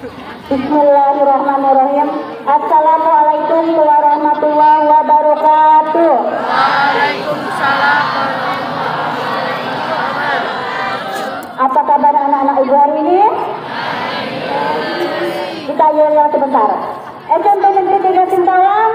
Bismillahirrahmanirrahim. Assalamualaikum warahmatullahi wabarakatuh. Waalaikumsalam. Apa kabar anak-anak ibu hari ini? Kita yel sebentar. SMP Negeri 3 Sintawang.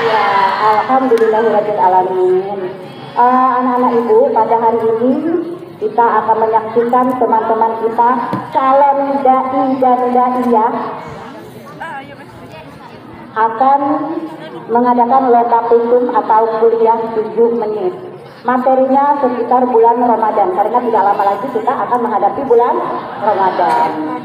Ya, alhamdulillahirabbil alamin. Anak-anak ibu, pada hari ini kita akan menyaksikan teman-teman kita calon dai dan daiyah akan mengadakan lomba kusum atau kuliah 7 menit. Materinya sekitar bulan Ramadan, karena tidak lama lagi kita akan menghadapi bulan Ramadan.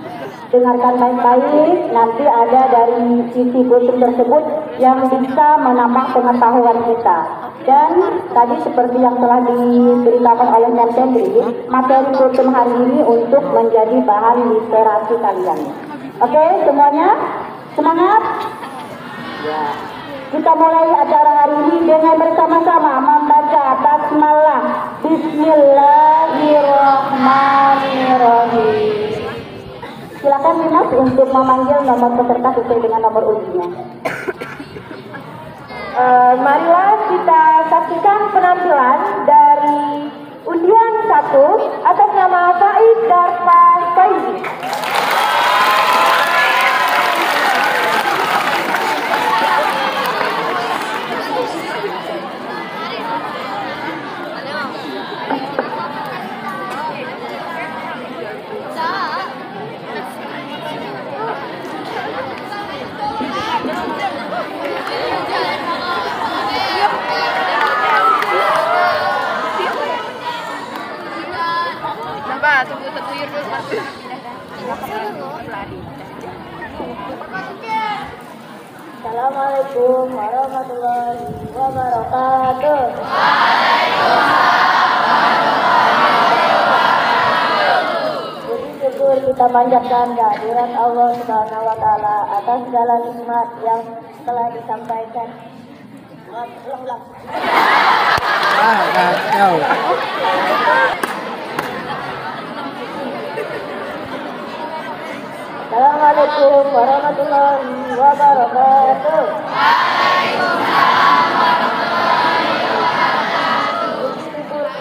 Dengarkan baik-baik, nanti ada dari sisi kusum tersebut yang bisa menambah pengetahuan kita. Dan tadi seperti yang telah diberitakan oleh Menteri, materi kusum hari ini untuk menjadi bahan literasi kalian. Oke, semuanya semangat? Ya. Kita mulai acara hari ini dengan bersama-sama membaca basmalah. Bismillahirrahmanirrahim. Silakan Dimas untuk memanggil nomor peserta sesuai dengan nomor undinya. Marilah kita saksikan penampilan dari undian 1 atas nama Faid Darfa Faidi. Assalamualaikum warahmatullahi wabarakatuh. Puji syukur kita panjatkan kehadirat Allah Subhanahu wa taala atas segala nikmat yang telah disampaikan. Ulang. Kacau. Assalamualaikum warahmatullahi wabarakatuh.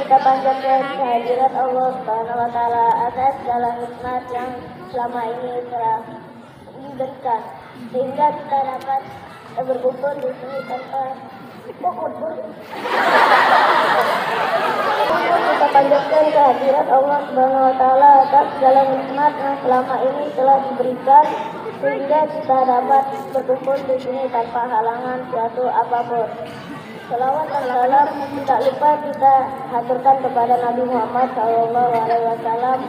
Kita panjatkan kehadirat Allah Subhanahu wa taala atas segala nikmat yang selama ini telah diberikan, sehingga kita dapat berkumpul di sini tanpa kita panjatkan kehadirat Allah Subhanahu wa taala atas segala nikmat yang selama ini telah diberikan, sehingga kita dapat berkumpul di sini tanpa halangan suatu apapun. Salawat dan salam tidak lupa kita haturkan kepada Nabi Muhammad SAW.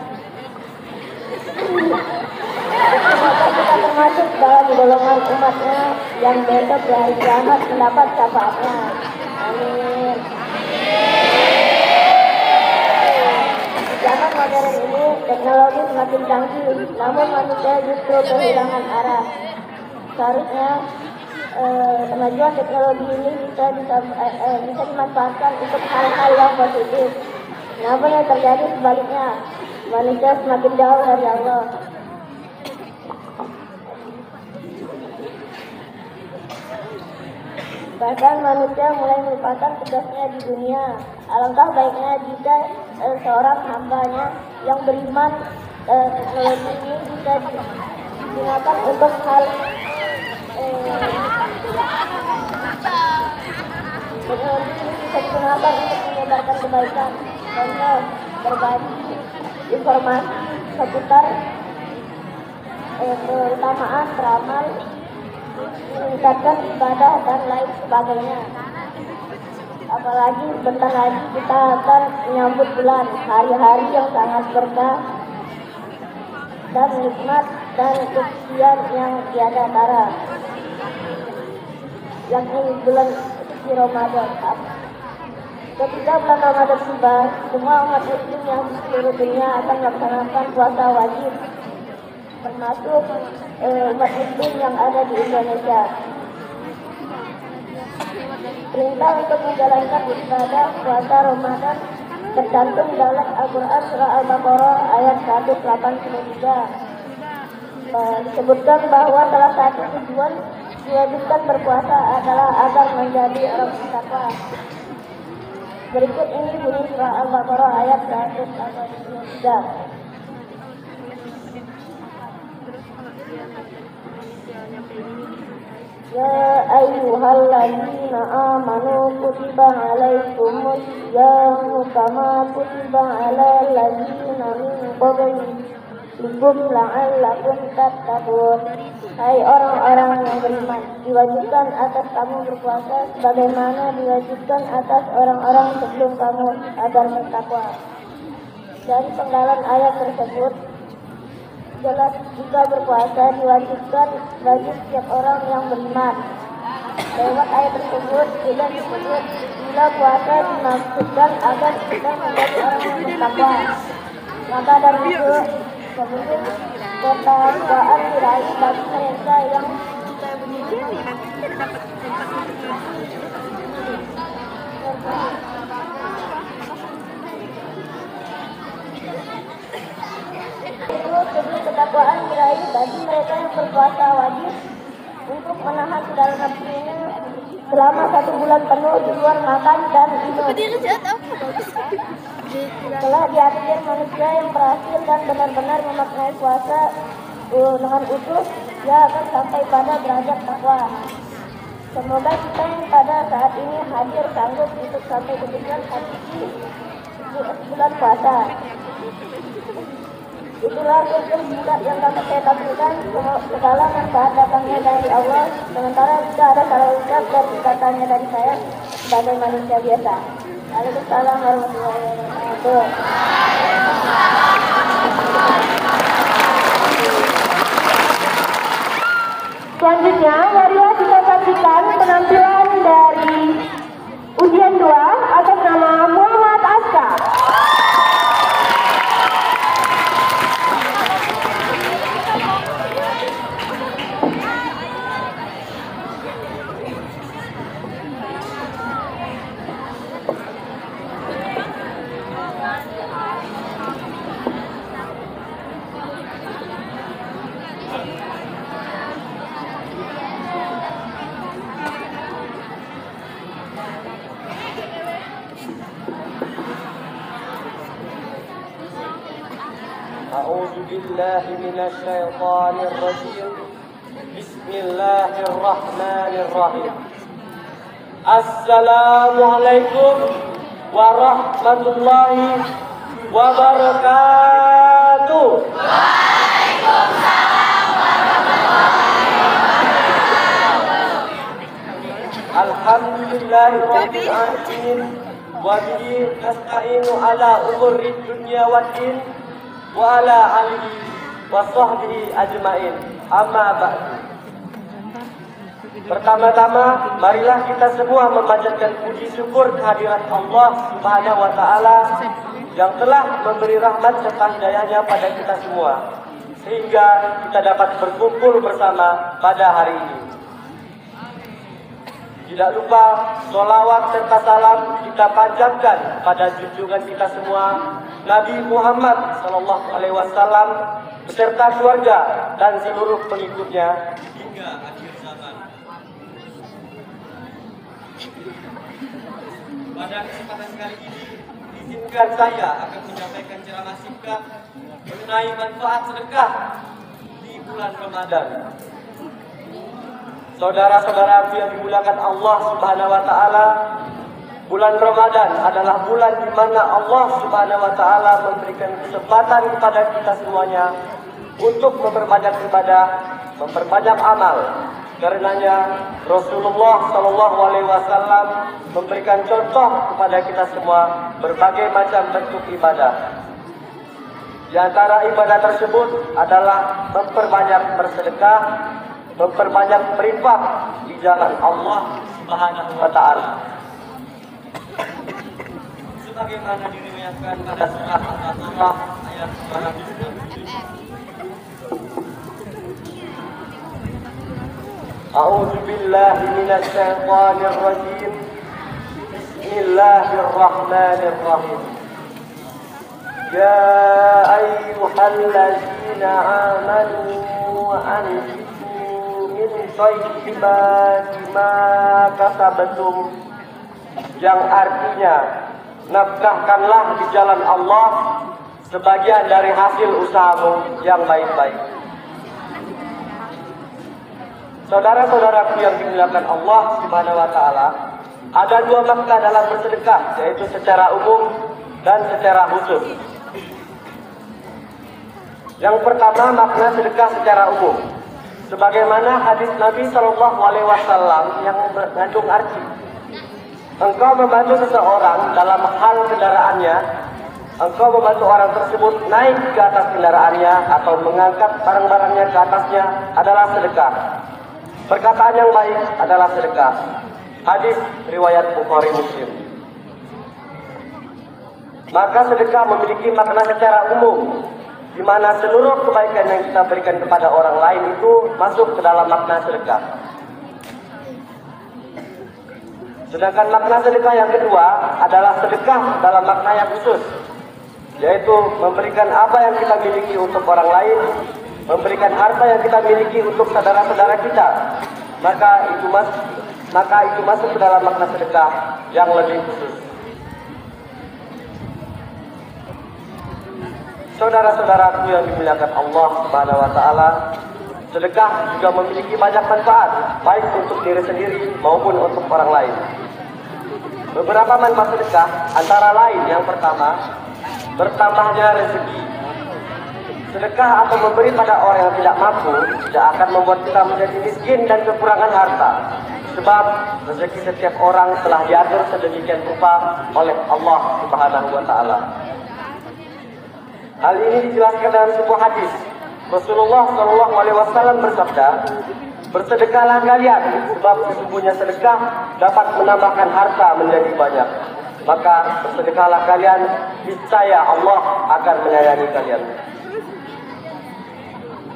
Semoga kita termasuk dalam golongan umatnya yang besok di hari kiamat mendapat syafaatnya. Amin. Zaman modern ini teknologi semakin canggih, namun manusia justru kehilangan arah. Seharusnya kemajuan teknologi ini bisa dimanfaatkan untuk hal-hal yang positif. Namun yang terjadi sebaliknya, manusia semakin jauh dari Allah. Bahkan manusia mulai melupakan tugasnya di dunia. Alangkah baiknya jika seorang hambanya yang beriman, teknologi ini bisa digunakan untuk hal teknologi ini bisa digunakan untuk menyebarkan kebaikan, contoh berbagi informasi seputar keutamaan beramal, meningkatkan ibadah dan lain sebagainya. Apalagi bentar lagi kita akan menyambut bulan, hari-hari yang sangat berkah dan nikmat dan kesucian yang tiada tara, yakni bulan suci Ramadan. Ketika bulan Ramadan tiba, semua umat muslim yang di seluruh dunia akan melaksanakan puasa wajib, termasuk umat muslim yang ada di Indonesia. Perintah untuk menjalankan ibadah puasa Ramadan tercantum dalam Al-Quran surah Al-Baqarah ayat 183. Disebutkan bahwa salah satu tujuan diwajibkan berpuasa adalah agar menjadi orang bertakwa. Berikut ini bunyi surah Al-Baqarah ayat 183. Ya ayyuhalladzina amanu kutiba alaikumus syiyamu kama kutiba alal ladzina min qablikum la'allakum tattaqun. Hai orang-orang yang beriman, diwajibkan atas kamu berpuasa sebagaimana diwajibkan atas orang-orang sebelum kamu agar bertakwa. Dari penggalan ayat tersebut jelas jika berpuasa diwajibkan bagi setiap orang yang beriman. Lewat ayat tersebut tidak disebut bila puasa dimaksudkan agar kita menjadi orang yang bertakwa. Maka dari itu kemudian ketakwaan diraih bagi mereka yang ketakwaan diraih bagi mereka yang berpuasa wajib untuk menahan segala nafsunya selama 1 bulan penuh di luar makan dan minum. Telah diatur manusia yang berhasil dan benar-benar memaknai puasa dengan utuh, dia akan sampai pada derajat takwa. Semoga kita yang pada saat ini hadir sanggup untuk sampai ke tujuan hakiki bulan puasa. Itulah hukum bulat yang dapat saya tampilkan. Segala manfaat datangnya dari Allah, sementara jika ada salah ucap dan perkataannya dari saya sebagai manusia biasa. Waalaikumsalam warahmatullahi wabarakatuh. Selanjutnya, marilah kita saksikan penampilan dari ujian 2 atas nama Muhammad Aska. أعوذ بالله من الشيطان الرجيم بسم الله الرحمن الرحيم السلام عليكم ورحمة الله وبركاته. Alhamdulillah rabbil alamin wa bihi nasta'inu ala umuri dunya waddin wa ala alihi wa sahbihi ajmain. Amma ba'du. Pertama-tama marilah kita semua memanjatkan puji syukur kehadirat Allah Subhanahu wa taala yang telah memberi rahmat serta hidayahnya pada kita semua sehingga kita dapat berkumpul bersama pada hari ini. Tidak lupa sholawat serta salam kita panjatkan pada junjungan kita semua Nabi Muhammad SAW beserta keluarga dan seluruh pengikutnya hingga akhir zaman. Pada kesempatan kali ini izinkan saya akan menyampaikan ceramah singkat mengenai manfaat sedekah di bulan Ramadan. Saudara-saudara yang dimuliakan Allah Subhanahu wa taala, bulan Ramadan adalah bulan di mana Allah Subhanahu wa taala memberikan kesempatan kepada kita semuanya untuk memperbanyak ibadah, memperbanyak amal. Karenanya Rasulullah Shallallahu alaihi wasallam memberikan contoh kepada kita semua berbagai macam bentuk ibadah. Di antara ibadah tersebut adalah memperbanyak bersedekah, memperbanyak berinfak di jalan Allah Subhanahu wa taala. Sebagaimana diriwayatkan pada surah Al-Baqarah ayat 267. A'udzu billahi minasy syaithanir rajim. Bismillahirrahmanirrahim. Ya ayyuhalladzina amanu anfiqu min thayyibati ma kasabtum, yang artinya nafkahkanlah di jalan Allah sebagian dari hasil usahamu yang baik-baik. Saudara-saudaraku yang dimuliakan Allah Subhanahu wa taala, ada dua makna dalam bersedekah, yaitu secara umum dan secara khusus. Yang pertama, makna sedekah secara umum, sebagaimana hadis Nabi Shallallahu Alaihi Wasallam yang mengandung arti, engkau membantu seseorang dalam hal kendaraannya, engkau membantu orang tersebut naik ke atas kendaraannya atau mengangkat barang-barangnya ke atasnya adalah sedekah. Perkataan yang baik adalah sedekah. Hadis riwayat Bukhari Muslim. Maka sedekah memiliki makna secara umum, di mana seluruh kebaikan yang kita berikan kepada orang lain itu masuk ke dalam makna sedekah. Sedangkan makna sedekah yang kedua adalah sedekah dalam makna yang khusus, yaitu memberikan apa yang kita miliki untuk orang lain, memberikan harta yang kita miliki untuk saudara-saudara kita. Maka itu masuk ke dalam makna sedekah yang lebih khusus. Saudara-saudaraku yang dimuliakan Allah Subhanahu wa taala, sedekah juga memiliki banyak manfaat, baik untuk diri sendiri maupun untuk orang lain. Beberapa manfaat sedekah antara lain, yang pertama, bertambahnya rezeki. Sedekah atau memberi pada orang yang tidak mampu tidak akan membuat kita menjadi miskin dan kekurangan harta, sebab rezeki setiap orang telah diatur sedemikian rupa oleh Allah Subhanahu wa taala. Hal ini dijelaskan dalam sebuah hadis. Rasulullah Shallallahu Alaihi Wasallam bersabda, bersedekahlah kalian, sebab sesungguhnya sedekah dapat menambahkan harta menjadi banyak. Maka bersedekahlah kalian, niscaya Allah akan menyayangi kalian.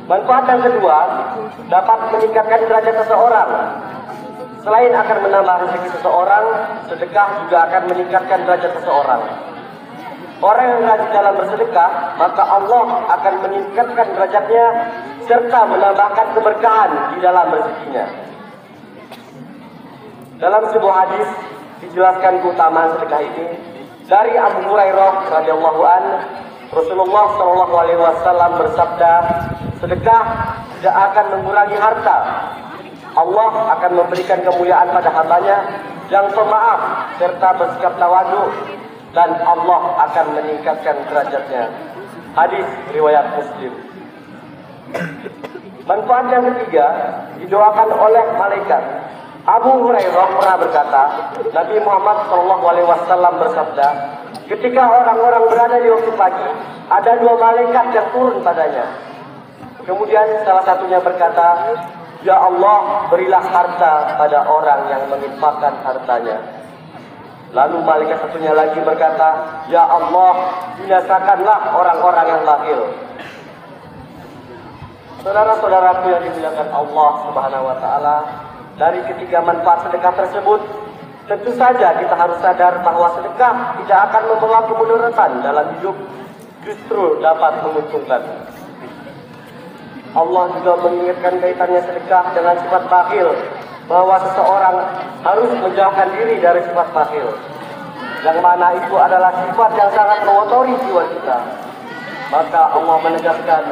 Manfaat yang kedua, dapat meningkatkan derajat seseorang. Selain akan menambah rezeki seseorang, sedekah juga akan meningkatkan derajat seseorang. Orang yang rajin dalam bersedekah, maka Allah akan meningkatkan derajatnya serta menambahkan keberkahan di dalam rezekinya. Dalam sebuah hadis dijelaskan keutamaan sedekah ini dari Abu Hurairah radhiyallahu an, Rasulullah Shallallahu Alaihi Wasallam bersabda, sedekah tidak akan mengurangi harta. Allah akan memberikan kemuliaan pada hambanya yang pemaaf serta bersikap tawadhu, dan Allah akan meningkatkan derajatnya. Hadis riwayat Muslim. Manfaat yang ketiga didoakan oleh malaikat. Abu Hurairah pernah berkata, Nabi Muhammad SAW bersabda, ketika orang-orang berada di waktu pagi, ada dua malaikat yang turun padanya. Kemudian salah satunya berkata, ya Allah, berilah harta pada orang yang menginfakkan hartanya. Lalu malaikat satunya lagi berkata, ya Allah, binasakanlah orang-orang yang bakhil. Saudara-saudaraku yang dimuliakan Allah Subhanahu wa taala, dari ketiga manfaat sedekah tersebut, tentu saja kita harus sadar bahwa sedekah tidak akan membawa kemudaratan dalam hidup, justru dapat menguntungkan. Allah juga mengingatkan kaitannya sedekah dengan sifat bakhil, bahwa seseorang harus menjauhkan diri dari sifat bakhil, yang mana itu adalah sifat yang sangat mengotori jiwa kita. Maka Allah menegaskan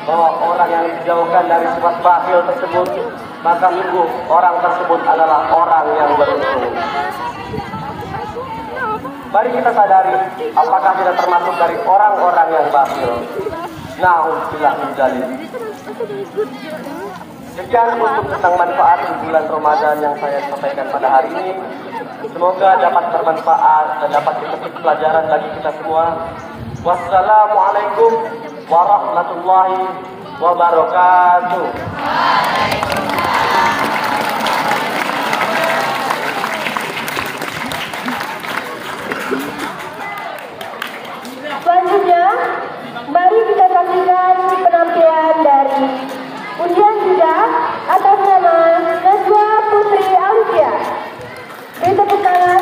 bahwa orang yang dijauhkan dari sifat bakhil tersebut, maka sungguh orang tersebut adalah orang yang beruntung. Mari kita sadari, apakah kita termasuk dari orang-orang yang bakhil? Na'udzubillah min dzalik. Sekian untuk tentang manfaat di bulan Ramadan yang saya sampaikan pada hari ini. Semoga dapat bermanfaat dan dapat dipetik pelajaran bagi kita semua. Wassalamualaikum warahmatullahi wabarakatuh. Selanjutnya, mari kita saksikan penampilan dari undian juga atas nama Najwa Putri Alicia. Beri tepuk tangan.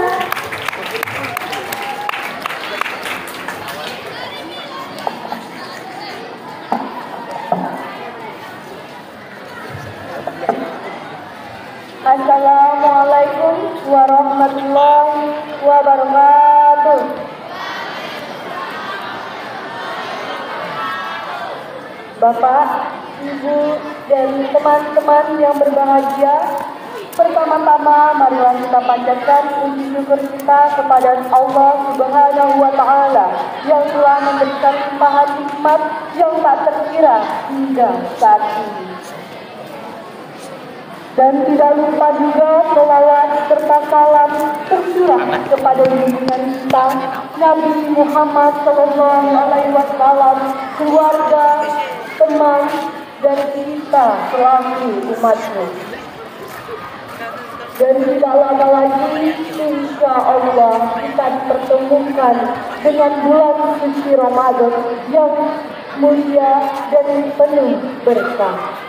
Assalamualaikum warahmatullahi wabarakatuh. Bapak, Ibu, dan teman-teman yang berbahagia, pertama-tama marilah kita panjatkan puji syukur kita kepada Allah Subhanahu wa Ta'ala yang telah memberikan limpahan nikmat yang tak terkira hingga saat ini. Dan tidak lupa juga selawat serta salam tercurah kepada junjungan kita Nabi Muhammad SAW, keluarga, teman, dan kita selaku umatnya. Dan tidak lama lagi, insya Allah kita dipertemukan dengan bulan suci Ramadan yang mulia dan penuh berkah.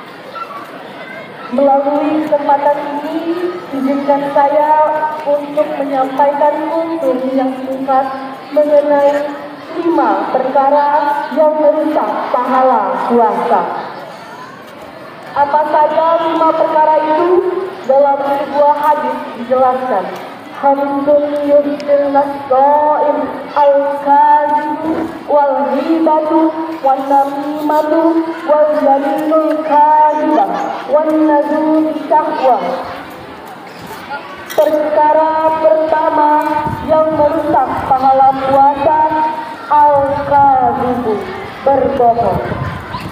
Melalui kesempatan ini, izinkan saya untuk menyampaikan unsur yang singkat mengenai 5 perkara yang merusak pahala puasa. Apa saja 5 perkara itu? Dalam sebuah hadis dijelaskan, Hamdun yusfil nasqa'im al-kazibu wal ghibatu wan namimatu wal jalinul kadhibah wan nazul syahwah. Perkara pertama yang merusak pahala puasa, al-kazibu, berbohong.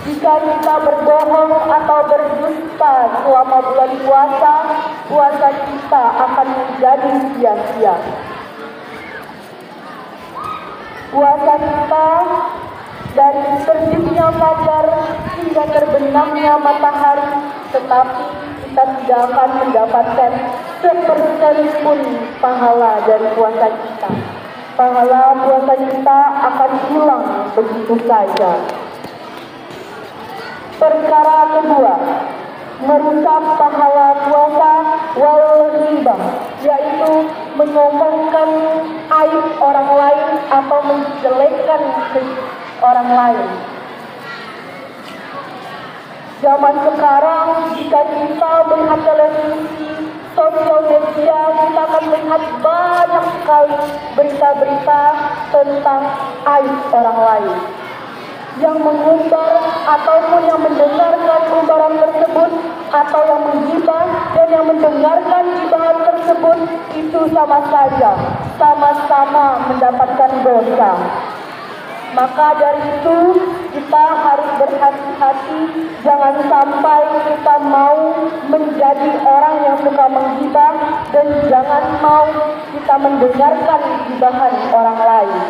Jika kita berbohong atau berdusta selama bulan puasa, puasa kita akan menjadi sia-sia. Puasa kita dari terbitnya fajar hingga terbenamnya matahari, tetapi kita tidak akan mendapatkan sepersen pun pahala dari puasa kita. Pahala puasa kita akan hilang begitu saja. Perkara kedua, merusak pahala puasa wal ghibah, yaitu menyombongkan aib orang lain atau menjelekkan orang lain. Zaman sekarang, jika kita melihat televisi, sosial media, kita akan melihat banyak sekali berita-berita tentang aib orang lain. Yang mengumbar ataupun yang mendengarkan umbaran tersebut, atau yang menggibah dan yang mendengarkan gibahan tersebut, itu sama saja, sama-sama mendapatkan dosa. Maka dari itu kita harus berhati-hati, jangan sampai kita mau menjadi orang yang suka menggibah, dan jangan mau kita mendengarkan gibahan orang lain.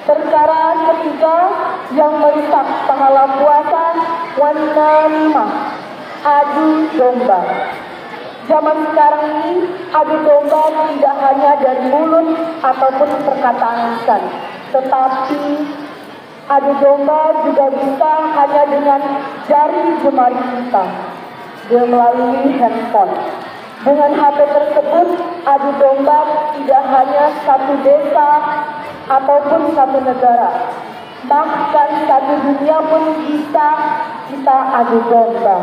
Perkara ketiga yang merusak pahala puasa, wan namimah, adu domba. Zaman sekarang ini, adu domba tidak hanya dari mulut ataupun perkataan lisan, tetapi adu domba juga bisa hanya dengan jari jemari kita, melalui handphone. Dengan HP tersebut, adu domba tidak hanya satu desa ataupun satu negara, bahkan satu dunia pun bisa kita adu domba.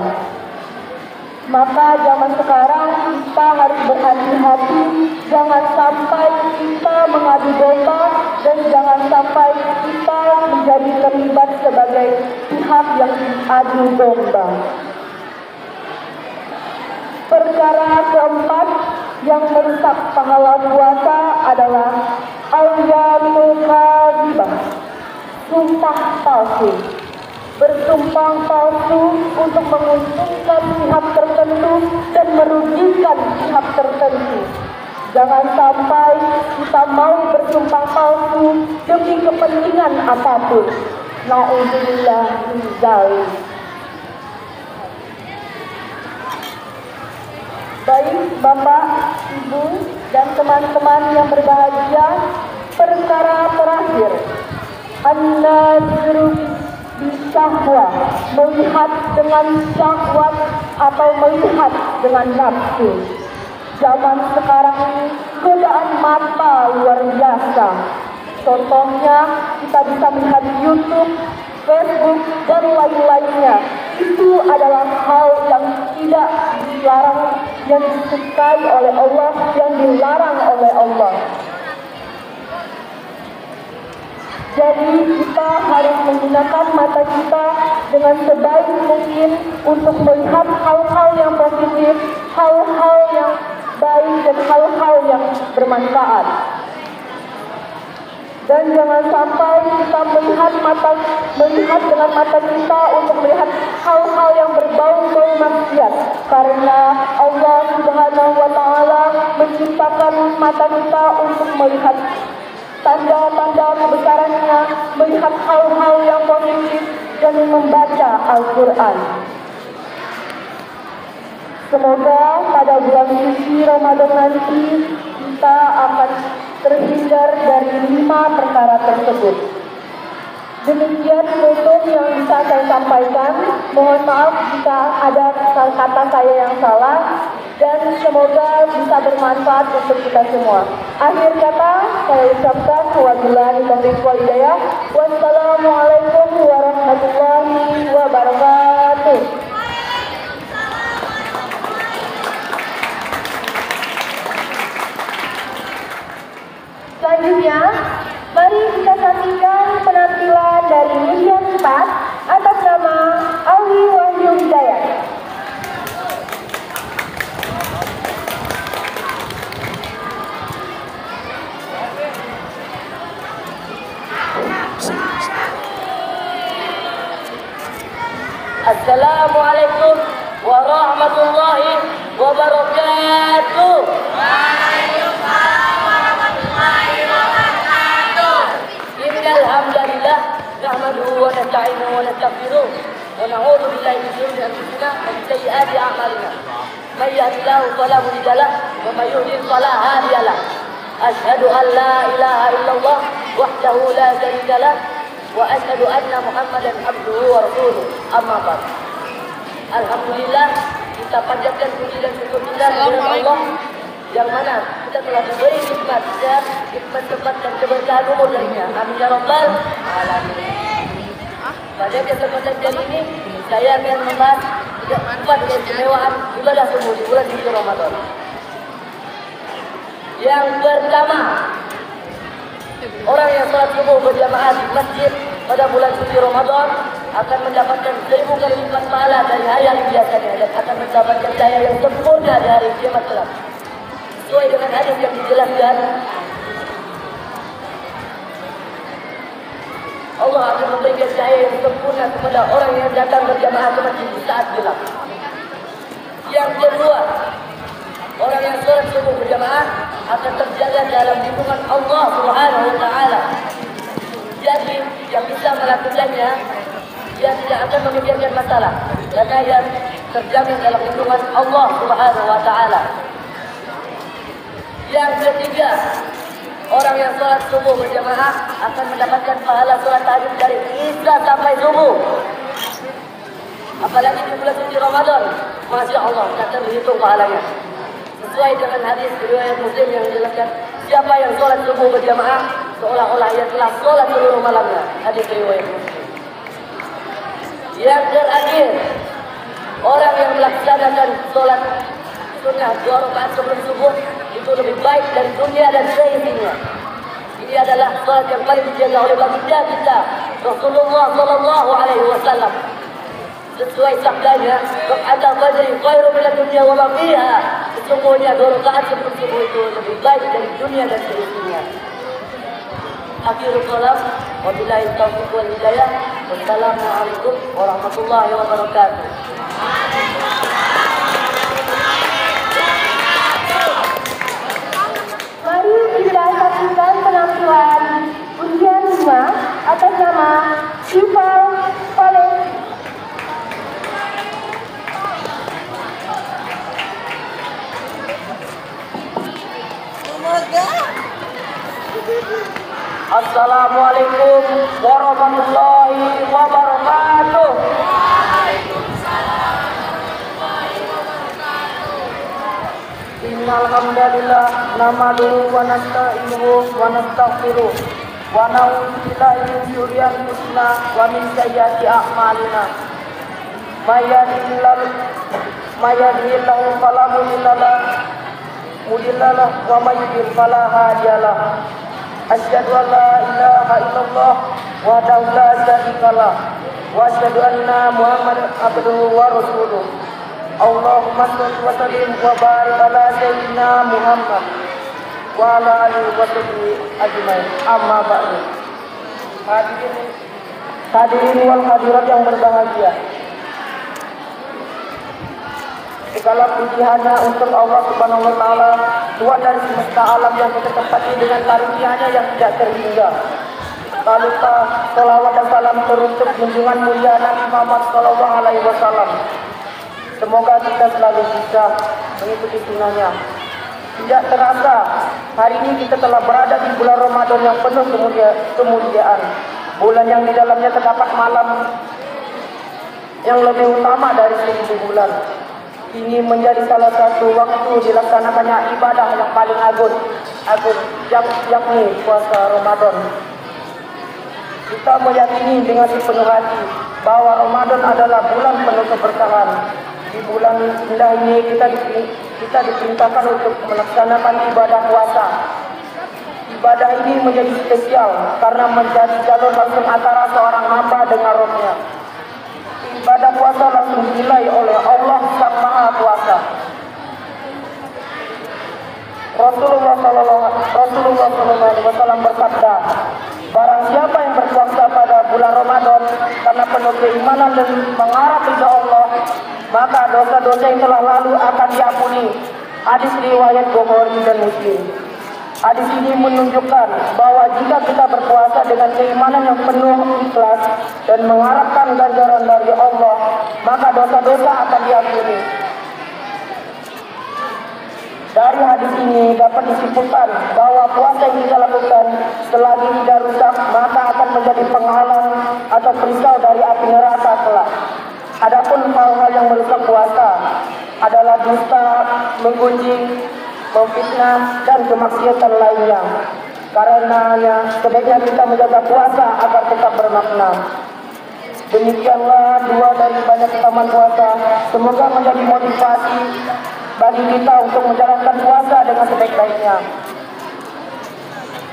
Maka zaman sekarang kita harus berhati-hati, jangan sampai kita mengadu domba dan jangan sampai kita menjadi terlibat sebagai pihak yang adu domba. Perkara keempat yang merusak pahala puasa adalah al-yaminul kadzibah, sumpah palsu. Bersumpah palsu untuk menguntungkan pihak tertentu dan merugikan pihak tertentu. Jangan sampai kita mau bersumpah palsu demi kepentingan apapun. Na'udzubillah min dzalik. Baik Bapak, Ibu, dan teman-teman yang berbahagia, perkara terakhir, an-nadru bisyahwah, melihat dengan syahwat atau melihat dengan nafsu. Zaman sekarang ini godaan mata luar biasa. Contohnya kita bisa melihat YouTube, Facebook, dan lain-lainnya. Itu adalah hal yang tidak yang disukai oleh Allah, yang dilarang oleh Allah. Jadi kita harus menggunakan mata kita dengan sebaik mungkin untuk melihat hal-hal yang positif, hal-hal yang baik, dan hal-hal yang bermanfaat. Dan jangan sampai kita melihat dengan mata kita untuk melihat hal-hal yang berbau-bau maksiat. Karena Allah Subhanahu wa Ta'ala menciptakan mata kita untuk melihat tanda-tanda kebesarannya, melihat hal-hal yang positif, dan membaca Al-Quran. Semoga pada bulan suci Ramadan nanti kita akan terhindar dari 5 perkara tersebut. Demikian penutup yang bisa saya sampaikan. Mohon maaf jika ada kata saya yang salah, dan semoga bisa bermanfaat untuk kita semua. Akhir kata saya ucapkan wabillahi taufiq wal hidayah. Wassalamualaikum warahmatullahi wabarakatuh. Selanjutnya, mari kita saksikan penampilan dari Union 4 atas nama Alwi Wahyu Hidayat. Assalamualaikum warahmatullahi wabarakatuh. Waalaikumsalam warahmatullahi wabarakatuh. Innal hamdalillah nahmaduhu wa nasta'inuhu wa nastaghfiruh wa na'udzu billahi min shururi anfusina wa min sayyiati a'malina. May yahdihillahu fala mudilla lahu wa may yudlil fala hadiya lahu. Asyhadu an la ilaha illallah wahdahu la syarika lahu wa asyhadu anna Muhammadan abduhu wa rasuluh. Amma ba'd. Alhamdulillah, kita panjatkan puji dan syukur kita kepada Allah yang mana kita telah diberi nikmat dan nikmat tempat dan keberkahan umur darinya. Amin ya rabbal alamin. Pada kesempatan kali ini saya akan membahas 4 keistimewaan ibadah subuh di bulan suci Ramadan. Yang pertama, orang yang salat subuh berjamaah di masjid pada bulan suci Ramadan akan mendapatkan 1000 kali lipat pahala dari hari-hari biasanya, dan akan mendapatkan cahaya yang sempurna di hari kiamat kelak. Sesuai dengan hadis yang dijelaskan, Allah akan memberikan cahaya yang sempurna kepada orang yang datang berjamaah ke masjid di saat gelap. Yang kedua, orang yang sholat subuh berjamaah akan terjaga dalam lindungan Allah Subhanahu wa Ta'ala. Jadi yang bisa melakukannya, dia tidak akan memikirkan masalah, karena dia terjamin dalam lindungan Allah Subhanahu wa Ta'ala. Yang ketiga, orang yang sholat subuh berjamaah akan mendapatkan pahala sholat tahajud dari isya sampai subuh. Apalagi di bulan suci Ramadan, Masya Allah, tak terhitung pahalanya. Sesuai dengan hadis riwayat Muslim yang menjelaskan, siapa yang sholat subuh berjamaah seolah-olah ia telah sholat seluruh malamnya. Hadis riwayat Muslim. Yang terakhir, orang yang melaksanakan sholat sunnah 2 rakaat sebelum subuh itu lebih baik dari dunia dan seisinya. Ini adalah sholat yang paling dijaga oleh baginda kita Rasulullah Sallallahu Alaihi Wasallam. Sesuai sabdanya, rakaat fajr khairu minad dunya wa ma fiha. Sesungguhnya 2 rakaat sebelum subuh itu lebih baik dari dunia dan seisinya. Akhirul kalam, wabillahi taufiq wal hidayah. Wassalamualaikum warahmatullahi wabarakatuh. Mari kita saksikan penampilan ujian 5 atas nama Syifal Saleh. Assalamualaikum warahmatullahi wabarakatuh. Innal hamdalillah nahmaduhu wa nasta'inuhu wa nastaghfiruh wa na'udzu billahi min syururi anfusina wa min sayyiati a'malina. Mayyadillahu fala mudhillalah wa mayyudlil fala hadiyalah. Asyhadu an la ilaha illallah wahdahu la syarikalah wa asyhadu anna Muhammadan abduhu wa rasuluh. Allahumma shalli wa sallim wa barik ala sayyidina Muhammad wa ala alihi wa sahbihi ajmain. Amma ba'du. Hadirin wal hadirat yang berbahagia. Segala puji hanya untuk Allah Subhanahu wa taala, Tuhan dari semesta alam yang kita tempati dengan karunia-Nya yang tidak terhingga. Lalu salawat dan salam teruntuk junjungan mulia Nabi Muhammad sallallahu alaihi wasallam. Semoga kita selalu bisa mengikuti sunnahnya. Tidak terasa, hari ini kita telah berada di bulan Ramadan yang penuh kemuliaan. Bulan yang di dalamnya terdapat malam yang lebih utama dari 1000 bulan. Ini menjadi salah satu waktu dilaksanakannya ibadah yang paling agung yakni puasa Ramadan. Kita meyakini dengan sepenuh hati bahwa Ramadan adalah bulan penuh keberkahan. Di bulan indah ini kita diperintahkan untuk melaksanakan ibadah puasa. Ibadah ini menjadi spesial karena menjadi jalur langsung antara seorang hamba dengan Rabb-Nya. Ibadah puasa langsung dinilai oleh Allah Sang Maha Kuasa. Rasulullah SAW bersabda, barang siapa yang berpuasa pada bulan Ramadan karena penuh keimanan dan mengharap ridha Allah, maka dosa-dosa yang telah lalu akan diampuni. Hadis riwayat Bukhari dan Muslim. Hadis ini menunjukkan bahwa jika kita berpuasa dengan keimanan yang penuh ikhlas dan mengharapkan ganjaran dari Allah, maka dosa-dosa akan diampuni. Dari hadis ini dapat disimpulkan bahwa puasa yang kita lakukan selagi tidak rusak, maka akan menjadi penghalang atau perisau dari api neraka kelak. Adapun hal-hal yang merusak puasa adalah dusta, menggunjing, memfitnah, dan kemaksiatan lainnya. Karenanya sebaiknya kita menjaga puasa agar tetap bermakna. Demikianlah dua dari banyak taman puasa. Semoga menjadi motivasi bagi kita untuk menjalankan puasa dengan sebaik-baiknya.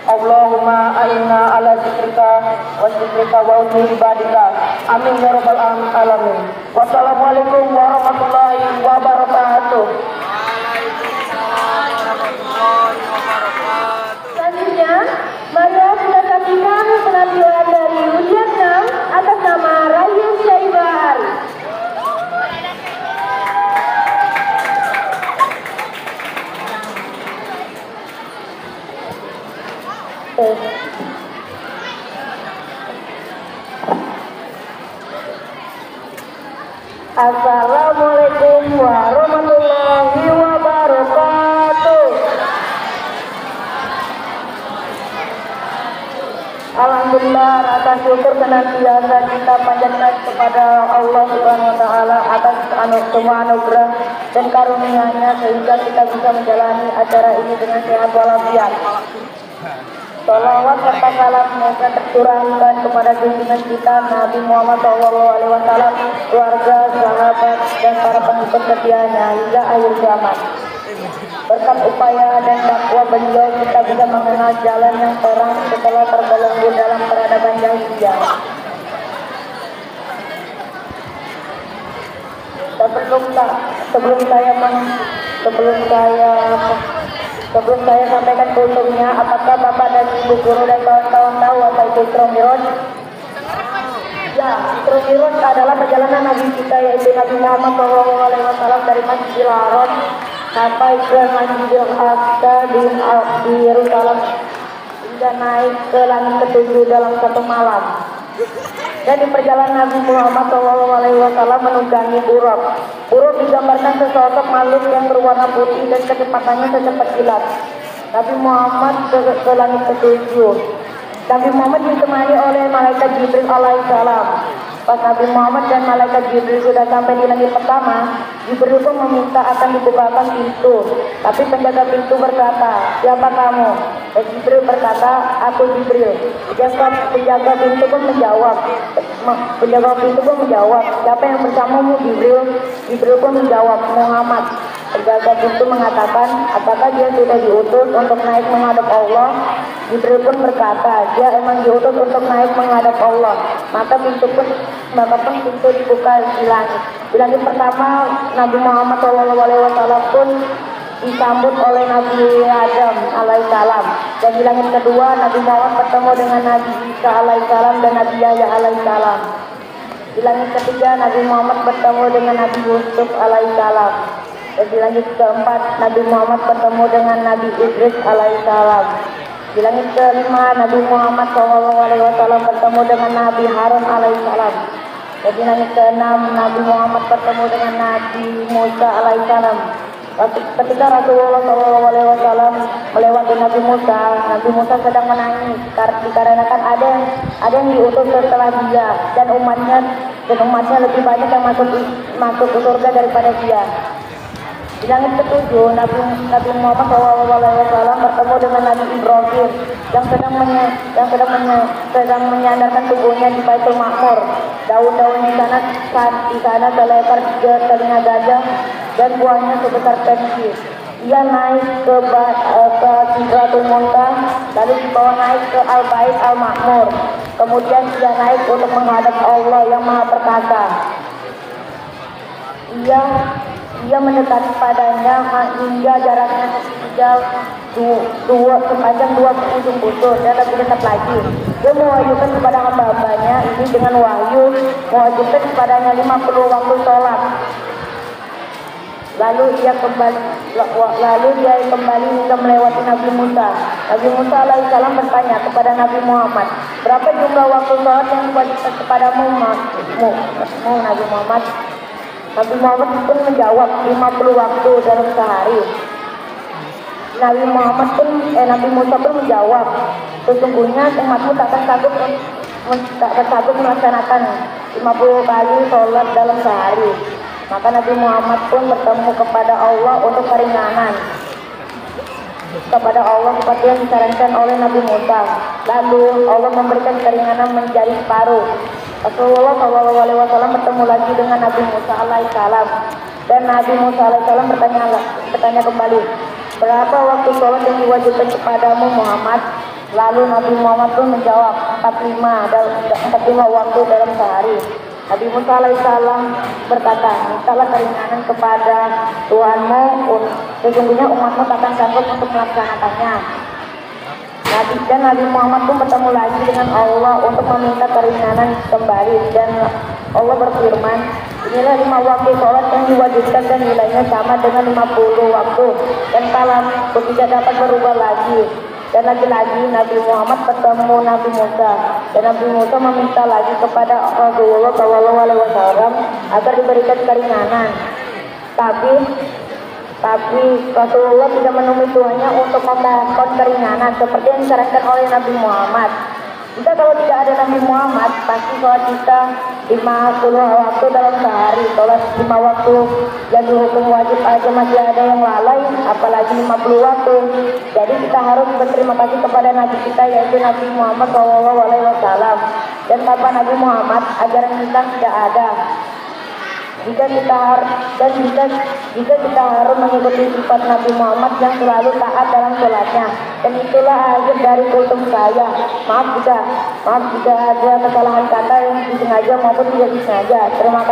Allahumma a'inna ala zikrika wa zikrika wa husni ibadika. Amin ya rabbal alamin. Wassalamualaikum warahmatullahi wabarakatuh. Selanjutnya, marilah kita saksikan penampilan dari ujian 6 atas nama Rayu Syaibah. Assalamualaikum warahmatullahi wabarakatuh. Alhamdulillah, rasa syukur senantiasa kita panjatkan kepada Allah Subhanahu wa taala atas semua anugerah dan karunia-Nya sehingga kita bisa menjalani acara ini dengan sehat walafiat. Salawat serta salam semoga tercurahkan kepada junjungan kita Nabi Muhammad SAW, keluarga, sahabat, dan para pengikut setianya hingga akhir zaman. Berkat upaya dan dakwah beliau kita bisa mengenal jalan yang terang setelah terbelenggu dalam peradaban jahiliyah. Sebelum saya sampaikan kultumnya, apakah Bapak dan Ibu guru dan kawan-kawan tahu apa itu Isra Mi'raj? Ya, Isra Mi'raj adalah perjalanan Nabi kita yaitu Nabi Muhammad SAW dari Masjidil Haram sampai ke Masjidil Aqsa di Yerusalem hingga naik ke langit ketujuh dalam satu malam. Dan di perjalanan Nabi Muhammad SAW menunggangi buruk. Buruk digambarkan sesosok makhluk yang berwarna putih dan kecepatannya secepat kilat. Nabi Muhammad ke langit ketujuh. Nabi Muhammad ditemani oleh malaikat Jibril alaihissalam. Pas Nabi Muhammad dan malaikat Jibril sudah sampai di langit pertama, Jibril pun meminta akan dibukakan pintu. Tapi penjaga pintu berkata, "Siapa kamu?" Dan Jibril berkata, aku Jibril. Penjaga pintu pun menjawab, siapa yang bersamamu Jibril? Jibril pun menjawab, Muhammad. Penjaga pintu mengatakan, apakah dia sudah diutus untuk naik menghadap Allah? Jibril pun berkata, dia emang diutus untuk naik menghadap Allah. Maka pintu dibuka di langit. Di langit pertama, Nabi Muhammad SAW pun disambut oleh Nabi Adam alaihissalam. Dan di langit kedua, Nabi Muhammad bertemu dengan Nabi Isa alaihissalam dan Nabi Yahya alaihissalam. Di langit ketiga, Nabi Muhammad bertemu dengan Nabi Yusuf alaihissalam. Dan di langit keempat, Nabi Muhammad bertemu dengan Nabi Idris alaihissalam. Di langit kelima, Nabi Muhammad SAW bertemu dengan Nabi Harun alaihissalam. Dan di langit keenam, Nabi Muhammad bertemu dengan Nabi Musa alaihissalam. Ketika Rasulullah SAW melewati Nabi Musa sedang menangis dikarenakan ada yang diutus setelah dia dan umatnya lebih banyak yang masuk ke surga daripada dia. Di langit ketujuh, Nabi Muhammad SAW bertemu dengan Nabi Ibrahim yang sedang menyandarkan tubuhnya di Baitul Ma'mur. Daun-daun di sana selebar telinga gajah dan buahnya sebesar pensil. Ia naik ke Sidratul Muntaha, lalu dibawa naik ke Al-Bait Al-Ma'mur. Kemudian ia naik untuk menghadap Allah yang Maha Perkasa. Ia mendekati padanya hingga jaraknya sepanjang dua ujung buntut dan lebih dekat lagi. Dia mewahyukan kepada hamba-hambanya ini dengan wahyu, mewajibkan kepadanya 50 waktu sholat. Lalu dia kembali hingga melewati Nabi Musa. Nabi Musa alaihissalam bertanya kepada Nabi Muhammad, berapa jumlah waktu sholat yang diwajibkan kepadamu Nabi Muhammad? Nabi Muhammad pun menjawab 50 waktu dalam sehari. Nabi Musa pun menjawab, sesungguhnya umatmu takkan sanggup melaksanakan 50 kali sholat dalam sehari. Maka Nabi Muhammad pun bertemu kepada Allah untuk keringanan kepada Allah seperti yang disarankan oleh Nabi Musa. Lalu Allah memberikan keringanan menjadi separuh. Rasulullah SAW bertemu lagi dengan Nabi Musa alaihissalam dan Nabi Musa alaihissalam bertanya kembali, berapa waktu sholat yang diwajibkan kepadamu Muhammad? Lalu Nabi Muhammad pun menjawab 45 waktu dalam sehari. Nabi Musa alaihissalam berkata, mintalah keringanan kepada Tuhanmu, sesungguhnya umatmu takkan sanggup untuk melaksanakannya. Dan Nabi Muhammad pun bertemu lagi dengan Allah untuk meminta keringanan kembali, dan Allah berfirman, inilah 5 waktu sholat yang diwajibkan dan nilainya sama dengan 50 waktu dan kalamku tidak dapat berubah lagi. Dan lagi-lagi Nabi Muhammad bertemu Nabi Musa, dan Nabi Musa meminta lagi kepada Rasulullah SAW agar diberikan keringanan. Tapi Rasulullah tidak menemui Tuhannya untuk memohon keringanan seperti yang disarankan oleh Nabi Muhammad. Jika kalau tidak ada Nabi Muhammad, pasti sholat kita 50 waktu dalam sehari. Sholat 5 waktu yang dihukum wajib aja masih ada yang lalai, apalagi 50 waktu. Jadi kita harus berterima kasih kepada Nabi kita, yaitu Nabi Muhammad SAW. Dan tanpa Nabi Muhammad, ajaran Islam tidak ada. Jika kita harus mengikuti sifat Nabi Muhammad yang selalu taat dalam sholatnya. Dan itulah akhir dari kultum saya. Maaf jika ada kesalahan kata yang disengaja maupun tidak disengaja. Terima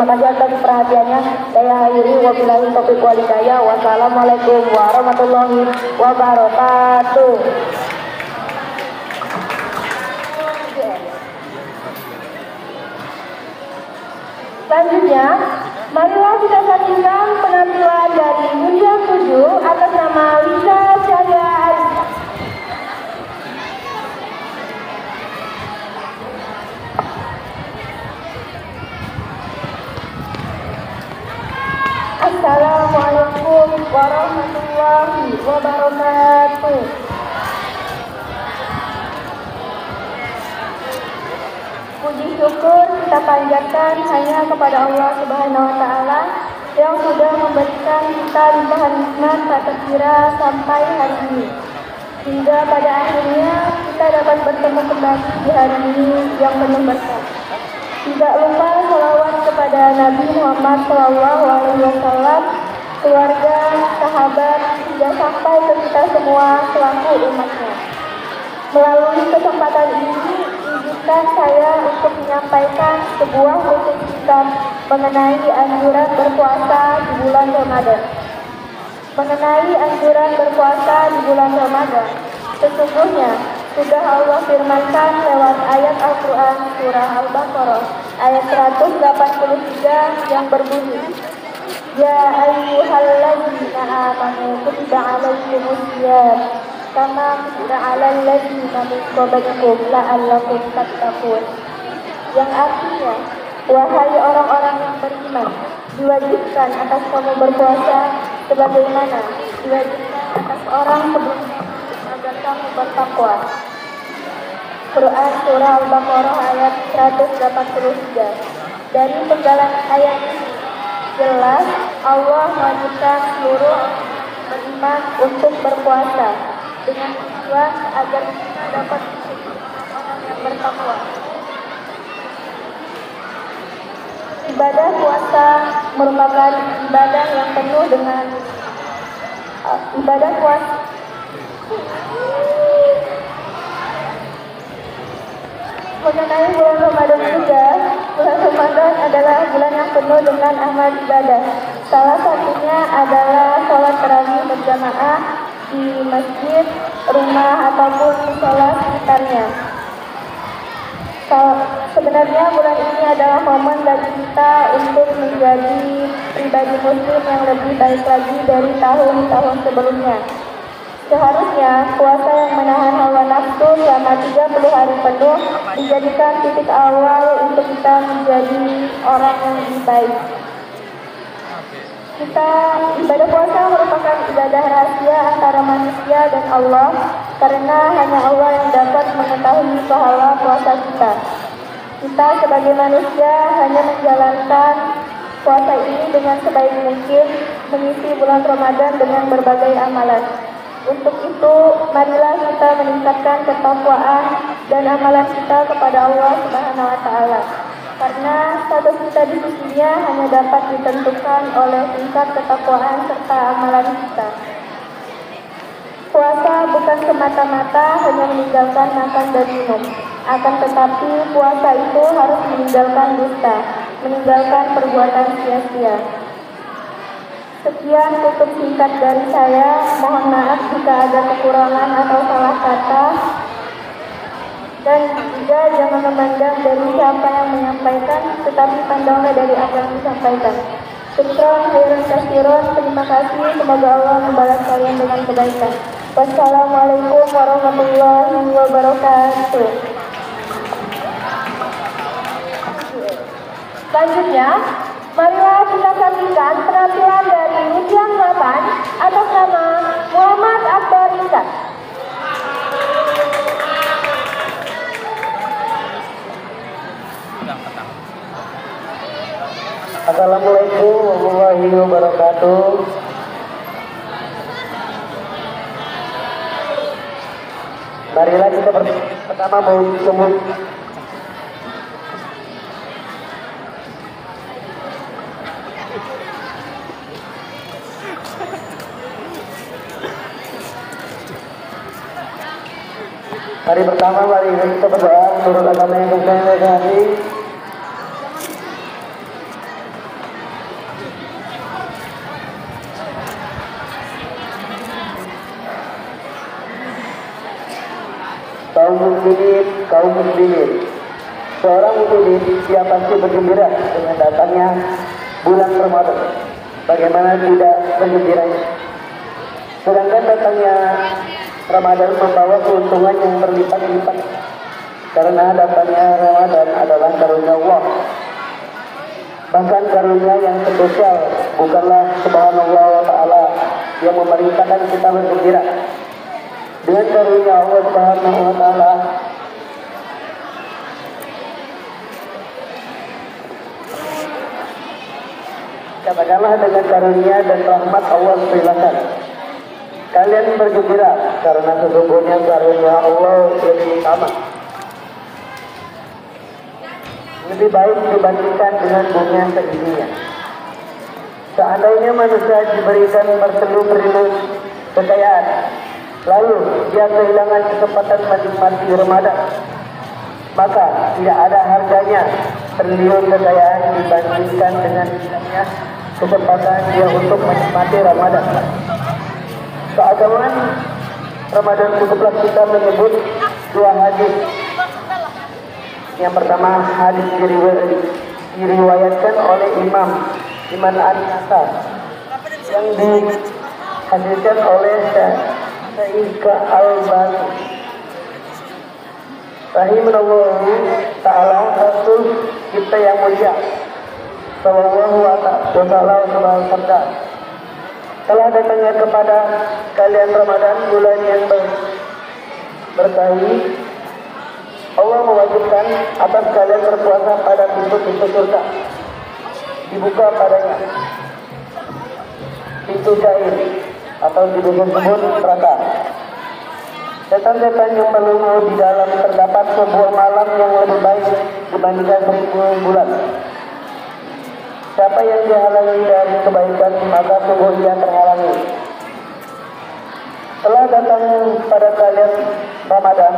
kasih atas perhatiannya. Saya akhiri, wabillahi taufiq wal hidayah. Wassalamualaikum warahmatullahi wabarakatuh. Selanjutnya, marilah kita saksikan penampilan dari Undian 7 atas nama Lisa Syahya Arisa. Assalamualaikum warahmatullahi wabarakatuh. Puji syukur kita panjatkan hanya kepada Allah Subhanahu wa Ta'ala yang sudah memberikan kita limpahan nikmat tak terkira sampai hari ini. hingga pada akhirnya kita dapat bertemu kembali di hari ini yang penuh berkah. Tidak lupa salawat kepada Nabi Muhammad SAW, keluarga, sahabat, hingga sampai ke kita semua selaku umatnya. Melalui kesempatan ini, izinkan saya untuk menyampaikan sebuah kutip kitab mengenai anjuran berpuasa di bulan Ramadan. Mengenai anjuran berpuasa di bulan Ramadan, sesungguhnya sudah Allah firmankan lewat ayat Al-Quran surah Al-Baqarah ayat 183 yang berbunyi, Ya ayyuhalladzina amanu kutiba alaikumusiyam kama kutiba alal ladzina min qablikum la'allakum tattaqun. Yang artinya, wahai orang-orang yang beriman, diwajibkan atas kamu berpuasa sebagaimana diwajibkan atas orang sebelumnya agar kamu bertakwa. Quran surah Al-Baqarah ayat 183. Dari penggalan ayat ini jelas Allah mewajibkan seluruh beriman untuk berpuasa dengan tujuan agar kita dapat menjadi orang yang bertakwa. Ibadah puasa merupakan ibadah yang penuh dengan ibadah puasa mengenai bulan Ramadan juga. Bulan Ramadan adalah bulan yang penuh dengan amal ibadah. Salah satunya adalah sholat tarawih berjamaah di masjid, rumah ataupun sholat sekitarnya. Sebenarnya bulan ini adalah momen bagi kita untuk menjadi pribadi muslim yang lebih baik lagi dari tahun-tahun sebelumnya. Seharusnya puasa yang menahan hawa nafsu selama 30 hari penuh dijadikan titik awal untuk kita menjadi orang yang lebih baik. Ibadah puasa merupakan ibadah rahasia antara manusia dan Allah, karena hanya Allah yang dapat mengetahui pahala puasa kita. Kita sebagai manusia hanya menjalankan puasa ini dengan sebaik mungkin, mengisi bulan Ramadan dengan berbagai amalan. Untuk itu, marilah kita meningkatkan ketakwaan dan amalan kita kepada Allah Subhanahu wa Ta'ala. Karena status kita di sisinya hanya dapat ditentukan oleh tingkat ketakwaan serta amalan kita. Puasa bukan semata-mata hanya meninggalkan makan dan minum. Akan tetapi puasa itu harus meninggalkan dusta, meninggalkan perbuatan sia-sia. Sekian tutup singkat dari saya. Mohon maaf jika ada kekurangan atau salah kata. Dan juga jangan memandang dari siapa yang menyampaikan, tetapi pandanglah dari apa yang disampaikan. Syukran khairan katsiran. Terima kasih. Semoga Allah membalas kalian dengan kebaikan. Wassalamualaikum warahmatullahi wabarakatuh. Selanjutnya, marilah kita saksikan penampilan dari ujian 8 atas nama Muhammad Akbar Izzat. Assalamualaikum warahmatullahi wabarakatuh. Marilah kita pertama Hari pertama, mari kita berdoa menurut agama yang kita yakini. Kaum muslimin, seorang muslim dia pasti bergembira dengan datangnya bulan Ramadan. Bagaimana tidak bergembiranya? Sedangkan datangnya Ramadan membawa keuntungan yang berlipat-lipat, karena datangnya Ramadan adalah karunia Allah. Bahkan karunia yang spesial, bukanlah Subhanallah wa ta'ala yang memerintahkan kita bergembira. Dengan karunia Allah Subhanahu wa ta'ala, katakanlah dengan karunia dan rahmat Allah silakan. Kalian bergembira karena sesungguhnya karunia Allah lebih utama, lebih baik dibandingkan dengan bumi yang seisinya. Seandainya manusia diberikan berteluh-teluh kekayaan, lalu dia kehilangan kesempatan menikmati Ramadan, maka tidak ada harganya triliun kekayaan dibandingkan dengan hilangnya kesempatan dia untuk menikmati Ramadan. Keagamaan Ramadan cukuplah kita menyebut dua hadis. Yang pertama, hadis diriwayatkan oleh Imam An-Nasai yang dihadirkan oleh Syekh Al-Albani rahimahullah ta'ala. Rasul kita yang mulia sallallahu alaihi wasallam telah datangnya kepada kalian Ramadan, bulan yang berkahi. Allah mewajibkan atas kalian berpuasa pada pintu-pintu surga, dibuka padanya pintu cair atau disebut neraka. Setan-setan yang melungu di dalam terdapat sebuah malam yang lebih baik dibandingkan 1000 bulan. Siapa yang dihalangi dari kebaikan, maka sungguh ia terhalangi. Telah datang pada kalian Ramadan,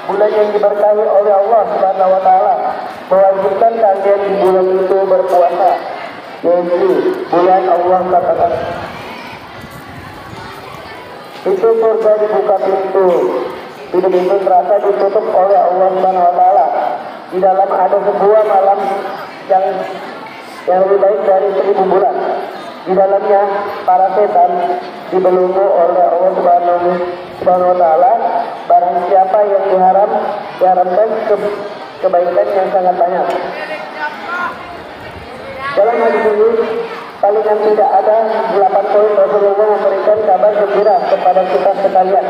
bulan yang diberkahi oleh Allah Subhanahu wa taala, mewajibkan kalian di bulan itu berpuasa, yaitu bulan Allah katakan, pintu surga dibuka, pintu neraka ditutup oleh Allah Subhanahu wa taala. Di dalam ada sebuah malam yang lebih baik dari 1000 bulan. Di dalamnya para setan dibelenggu oleh Allah Subhanahu wa taala. Barang siapa yang diharamkan kebaikan yang sangat banyak. Dalam hadis ini palingan tidak ada 8 poin Rasulullah memberikan kabar gembira kepada kita sekalian.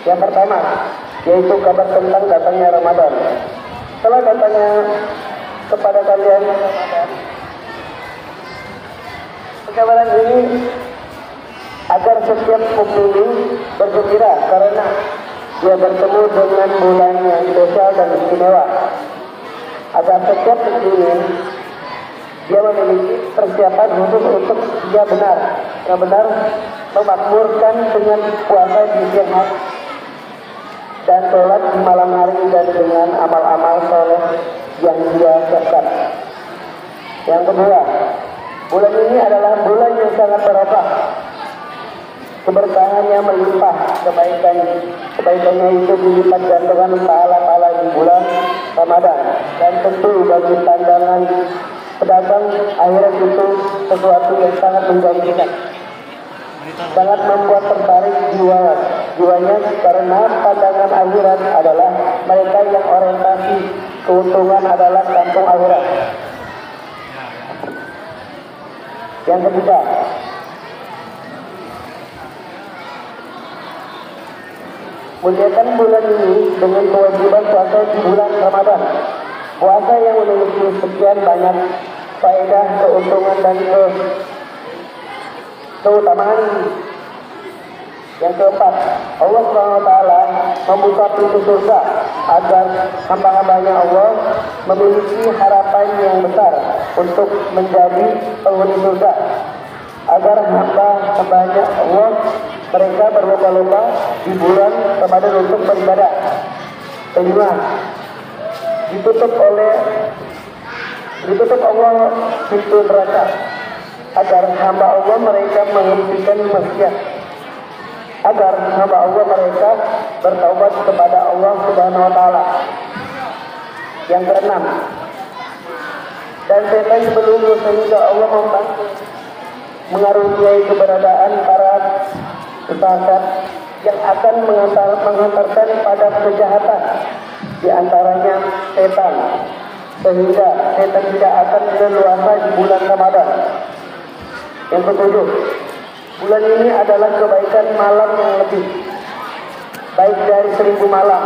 Yang pertama, yaitu kabar tentang datangnya Ramadan. Setelah datangnya kepada kalian Ramadan, kabaran ini agar setiap mukmin bergembira karena dia bertemu dengan bulan yang spesial dan istimewa. Agar setiap mukmin dia memiliki persiapan khusus untuk dia benar-benar memakmurkan dengan puasa di siang hari dan sholat di malam hari dan dengan amal-amal soleh yang dia siapkan. Yang kedua, bulan ini adalah bulan yang sangat berkah. Keberkahannya melimpah, kebaikannya itu dilipat gandakan pahala-pahala di bulan Ramadan. Dan tentu bagi pandangan pedagang akhirat itu sesuatu yang sangat menjanjikan, sangat membuat tertarik jiwanya karena pandangan akhirat adalah mereka yang orientasi keuntungan adalah kampung akhirat. Yang ketiga, muliakan bulan ini dengan kewajiban puasa di bulan Ramadan. Puasa yang memiliki sekian banyak faedah, keuntungan dan keutamaan. Yang keempat, Allah SWT membuka pintu surga agar hamba-hambanya Allah memiliki harapan yang besar untuk menjadi penghuni surga. Agar hamba-hambanya Allah mereka berlomba-lomba di bulan Ramadan untuk beribadah. Kelima, ditutup Allah pintu neraka agar hamba Allah mereka menghentikan maksiat, agar hamba Allah mereka bertaubat kepada Allah Subhanahu wa taala. Yang keenam, dan setan sebelumnya sehingga Allah membantu mengaruniai keberadaan para pesantren yang akan mengantarkan pada kejahatan, di antaranya setan, sehingga setan tidak akan leluasa di bulan Ramadan. Yang ketujuh, bulan ini adalah kebaikan malam yang lebih baik dari 1000 malam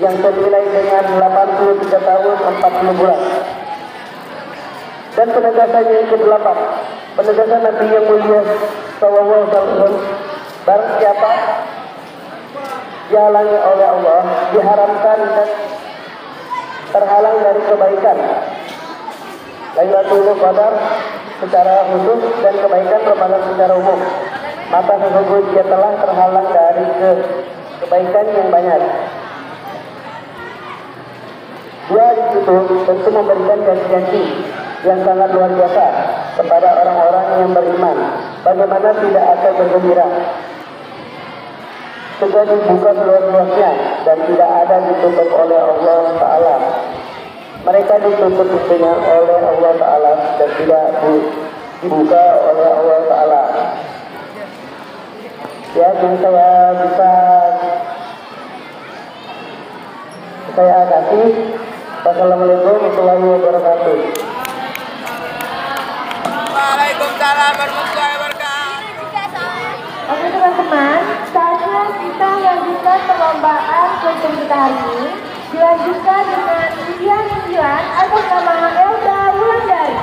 yang senilai dengan 83 tahun 40 bulan. Dan penegasan yang ke-8, penegasan Nabi yang mulia Sallallahu Alaihi Wasallam, barang siapa dihalangi oleh Allah, diharamkan dan terhalang dari kebaikan Lailatul Qadar secara khusus dan kebaikan Ramadan secara umum, maka sesungguhnya dia telah terhalang dari kebaikan yang banyak. Dia di situ tentu memberikan janji-janji yang sangat luar biasa kepada orang-orang yang beriman. Bagaimana tidak akan bergembira? Sudah dibuka seluas-luasnya dan tidak ada ditutup oleh Allah Ta'ala. Mereka ditutup dengan oleh Allah Ta'ala dan tidak dibuka oleh Allah Ta'ala. Ya, yang saya kasih. Wassalamualaikum warahmatullahi wabarakatuh. Waalaikumsalam warahmatullahi wabarakatuh. Oke teman-teman, saatnya kita lanjutkan perlombaan kurikulum kita hari ini. Dilanjutkan dengan ujian nilai atas nama Elda Wulandari.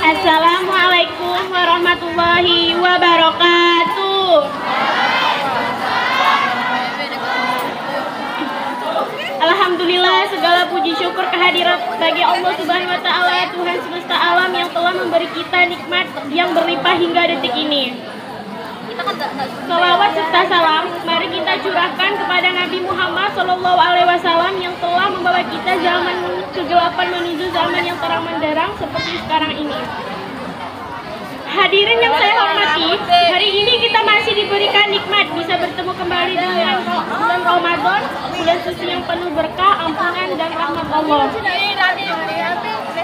Assalamualaikum warahmatullahi wabarakatuh. Alhamdulillah, segala puji syukur kehadiran bagi Allah Subhanahu wa Ta'ala, Tuhan semesta alam yang telah memberi kita nikmat yang berlimpah hingga detik ini. Salawat serta salam mari kita curahkan kepada Nabi Muhammad SAW yang telah membawa kita zaman kegelapan menuju zaman yang terang benderang seperti sekarang ini. Hadirin yang saya hormati, hari ini kita masih diberikan nikmat bisa bertemu kembali dengan bulan Ramadan, bulan suci yang penuh berkah, ampunan dan rahmat Allah.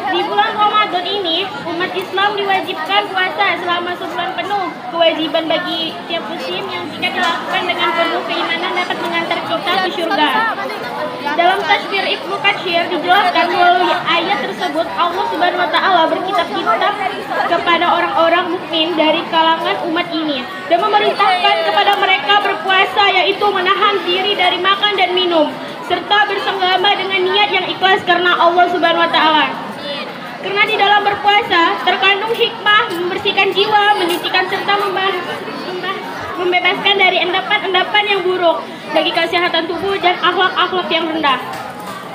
Di bulan Ramadan ini, umat Islam diwajibkan puasa selama sebulan penuh. Kewajiban bagi tiap muslim yang jika dilakukan dengan penuh keimanan dapat mengantar kita ke surga. Dalam Tafsir Ibnu Katsir dijelaskan melalui ayat tersebut Allah Subhanahu wa Ta'ala berkitab-kitab kepada orang-orang mukmin dari kalangan umat ini dan memerintahkan kepada mereka berpuasa, yaitu menahan diri dari makan dan minum serta bersenggama dengan niat yang ikhlas karena Allah Subhanahu wa Ta'ala. Karena di dalam berpuasa terkandung hikmah membersihkan jiwa, menyucikan serta membebaskan dari endapan-endapan yang buruk bagi kesehatan tubuh dan akhlak-akhlak yang rendah.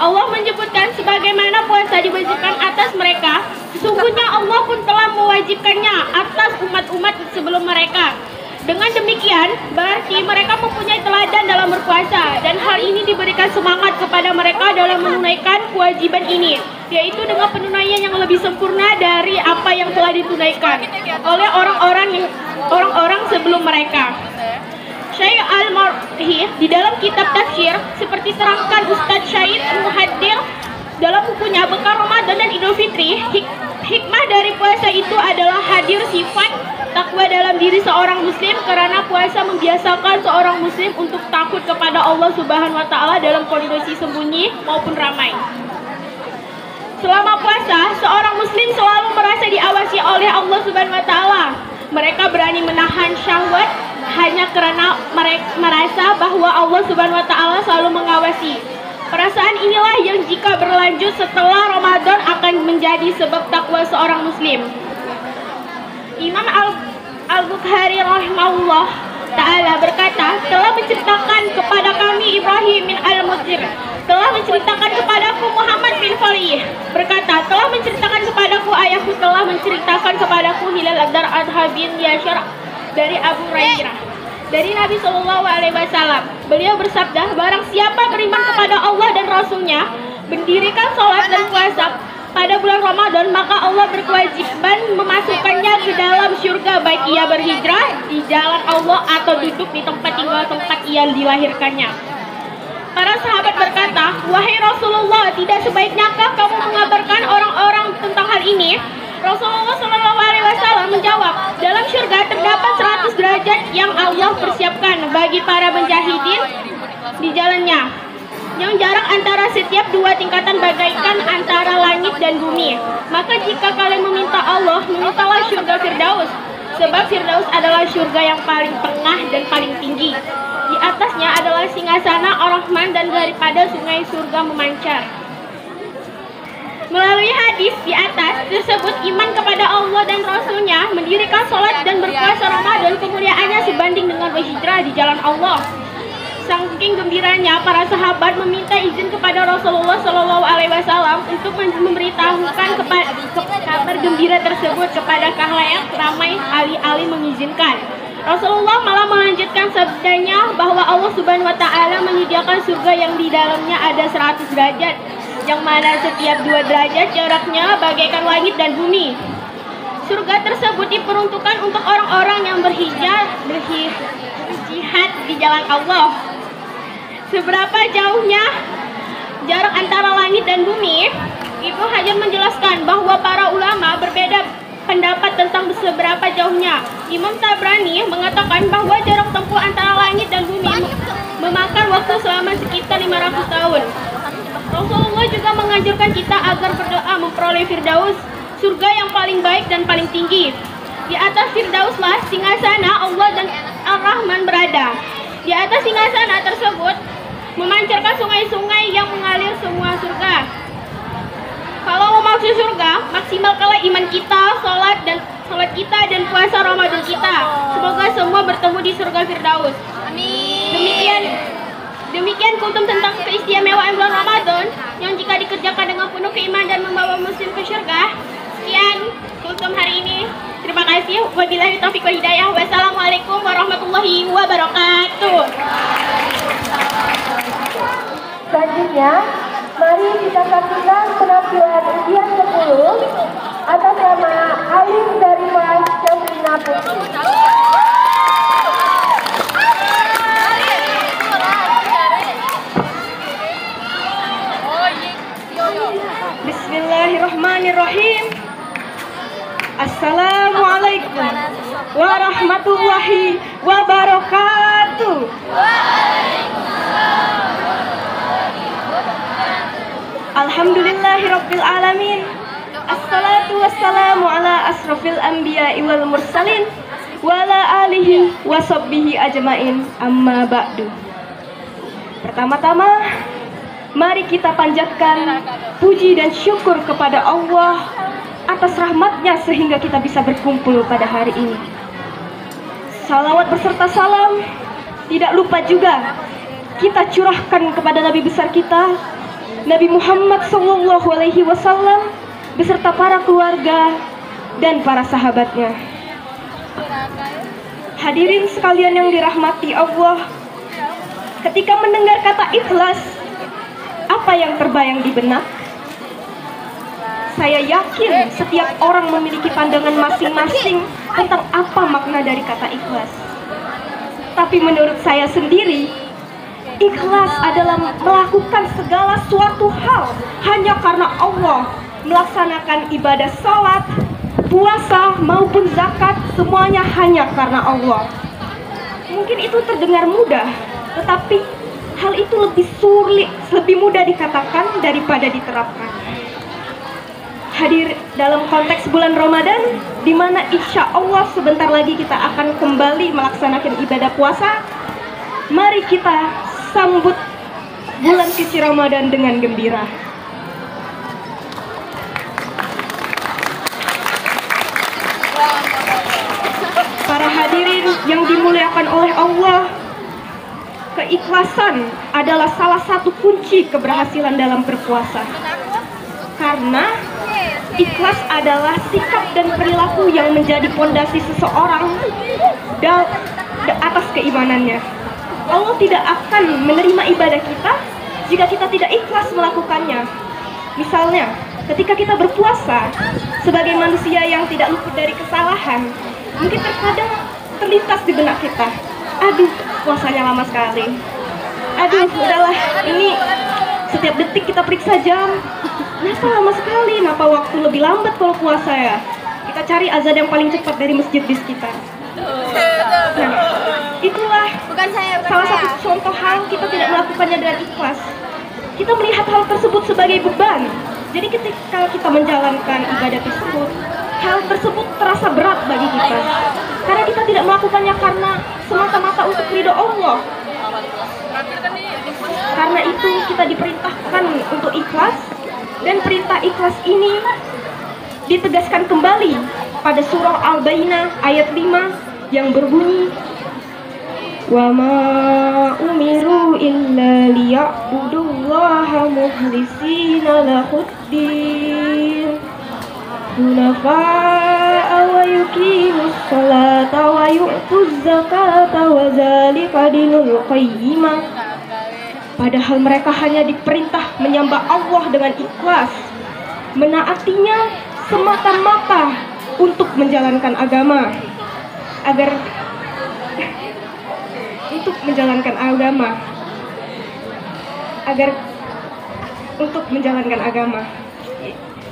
Allah menyebutkan sebagaimana puasa diwajibkan atas mereka, sesungguhnya Allah pun telah mewajibkannya atas umat-umat sebelum mereka. Dengan demikian, berarti mereka mempunyai teladan dalam berpuasa dan hal ini diberikan semangat kepada mereka dalam menunaikan kewajiban ini, yaitu dengan penunaian yang lebih sempurna dari apa yang telah ditunaikan oleh orang-orang sebelum mereka. Syekh Al-Marhi di dalam kitab tafsir seperti terangkan Ustadz Syahid Muhadir dalam bukunya Bekal Ramadan dan Idul Fitri, hikmah dari puasa itu adalah hadir sifat takwa dalam diri seorang muslim karena puasa membiasakan seorang muslim untuk takut kepada Allah Subhanahu wa Ta'ala dalam kondisi sembunyi maupun ramai. Selama puasa, seorang muslim selalu merasa diawasi oleh Allah Subhanahu wa Ta'ala. Mereka berani menahan syahwat hanya karena mereka merasa bahwa Allah Subhanahu wa Ta'ala selalu mengawasi. Perasaan inilah yang jika berlanjut setelah Ramadan akan menjadi sebab takwa seorang muslim. Imam Al-Bukhari rahimahullah ta'ala berkata, telah menceritakan kepada kami Ibrahim bin Al-Mudzir, telah menceritakan kepadaku Muhammad bin Falih, berkata, telah menceritakan kepadaku ayahku, telah menceritakan kepadaku Hilal Ad-Dar'adha bin Yashar dari Abu Hurairah dari Nabi SAW. Beliau bersabda, barang siapa beriman kepada Allah dan Rasulnya, mendirikan sholat dan puasa pada bulan Ramadan, maka Allah berkewajiban memasukkannya ke dalam surga, baik ia berhijrah di jalan Allah atau duduk di tempat tinggal tempat ia dilahirkannya. Para sahabat berkata, wahai Rasulullah, tidak sebaiknyakah kamu mengabarkan orang-orang tentang hal ini? Rasulullah SAW menjawab, dalam surga terdapat 100 derajat yang Allah persiapkan bagi para penjahidin di jalannya, yang jarak antara setiap dua tingkatan bagaikan antara langit dan bumi. Maka jika kalian meminta Allah, memintalah surga Firdaus. Sebab Firdaus adalah surga yang paling tengah dan paling tinggi. Di atasnya adalah singgasana Ar-Rahman dan daripada sungai surga memancar. Melalui hadis di atas tersebut, iman kepada Allah dan Rasul-Nya, mendirikan sholat dan berpuasa Ramadan, kemuliaannya sebanding dengan berhijrah di jalan Allah. Saking gembiranya, para sahabat meminta izin kepada Rasulullah SAW untuk memberitahukan kabar gembira tersebut kepada khalayak ramai. Alih-alih mengizinkan, Rasulullah malah melanjutkan sabdanya bahwa Allah Subhanahu wa Ta'ala menyediakan surga yang di dalamnya ada 100 derajat, yang mana setiap 2 derajat jaraknya bagaikan langit dan bumi. Surga tersebut diperuntukkan untuk orang-orang yang berjihad di jalan Allah. Seberapa jauhnya jarak antara langit dan bumi? Ibnu Hajar menjelaskan bahwa para ulama berbeda pendapat tentang seberapa jauhnya. Imam Tabrani mengatakan bahwa jarak tempuh antara langit dan bumi memakan waktu selama sekitar 500 tahun. Rasulullah juga menganjurkan kita agar berdoa memperoleh Firdaus, surga yang paling baik dan paling tinggi. Di atas Firdauslah singgasana Allah dan Ar-Rahman berada. Di atas singgasana tersebut memancarkan sungai-sungai yang mengalir semua surga. Kalau mau masuk surga, maksimalkanlah iman kita, sholat kita dan puasa Ramadan kita. Semoga semua bertemu di surga Firdaus. Amin. Demikian kultum tentang keistimewaan bulan Ramadan yang jika dikerjakan dengan penuh keimanan dan membawa muslim ke surga. Sekian kultum hari ini. Terima kasih. Wabillahi taufiq wal hidayah. Wassalamualaikum warahmatullahi wabarakatuh. Selanjutnya, mari kita saksikan penampilan ujian 10 atas nama Alif dari kelas Syafrina Putri. Bismillahirrahmanirrahim. Assalamualaikum warahmatullahi wabarakatuh. Alhamdulillahirabbil alamin. Assalatu wassalamu ala asrofil anbiya'i wal mursalin wa ala alihi wa sahbihi ajmain, amma ba'du. Pertama-tama, mari kita panjatkan puji dan syukur kepada Allah atas rahmatnya sehingga kita bisa berkumpul pada hari ini. Salawat beserta salam tidak lupa juga kita curahkan kepada Nabi besar kita, Nabi Muhammad SAW, beserta para keluarga dan para sahabatnya. Hadirin sekalian yang dirahmati Allah, ketika mendengar kata ikhlas, apa yang terbayang di benak? Saya yakin setiap orang memiliki pandangan masing-masing tentang apa makna dari kata ikhlas. Tapi menurut saya sendiri, ikhlas adalah melakukan segala suatu hal hanya karena Allah, melaksanakan ibadah salat, puasa maupun zakat, semuanya hanya karena Allah. Mungkin itu terdengar mudah, tetapi hal itu lebih sulit, lebih mudah dikatakan daripada diterapkan. Hadir dalam konteks bulan Ramadan, di mana insya Allah sebentar lagi kita akan kembali melaksanakan ibadah puasa. Mari kita sambut bulan suci Ramadan dengan gembira. Para hadirin yang dimuliakan oleh Allah, keikhlasan adalah salah satu kunci keberhasilan dalam berpuasa. Karena ikhlas adalah sikap dan perilaku yang menjadi pondasi seseorang atas keimanannya. Allah tidak akan menerima ibadah kita jika kita tidak ikhlas melakukannya. Misalnya, ketika kita berpuasa, sebagai manusia yang tidak luput dari kesalahan, mungkin terkadang terlintas di benak kita, aduh, puasanya lama sekali. Aduh, udahlah, ini setiap detik kita periksa jam. Kenapa lama sekali? Kenapa waktu lebih lambat kalau puasa ya? Kita cari azan yang paling cepat dari masjid di sekitar. Nah, itulah salah satu contoh hal kita tidak melakukannya dengan ikhlas. Kita melihat hal tersebut sebagai beban. Jadi ketika kita menjalankan ibadah tersebut hal tersebut terasa berat bagi kita. Karena kita tidak melakukannya karena semata-mata untuk ridho Allah. Karena itu kita diperintahkan untuk ikhlas, dan perintah ikhlas ini ditegaskan kembali pada surah Al-Bayyinah ayat 5 yang berbunyi, wa ma umiru illa liya'budullaha mukhlisina lahuddin hunafa'a wa yuqimus salata wa yu'tuz zakata wa dzalika dinul qayyimah. Padahal mereka hanya diperintah menyembah Allah dengan ikhlas, menaatinya semata-mata untuk menjalankan agama, agar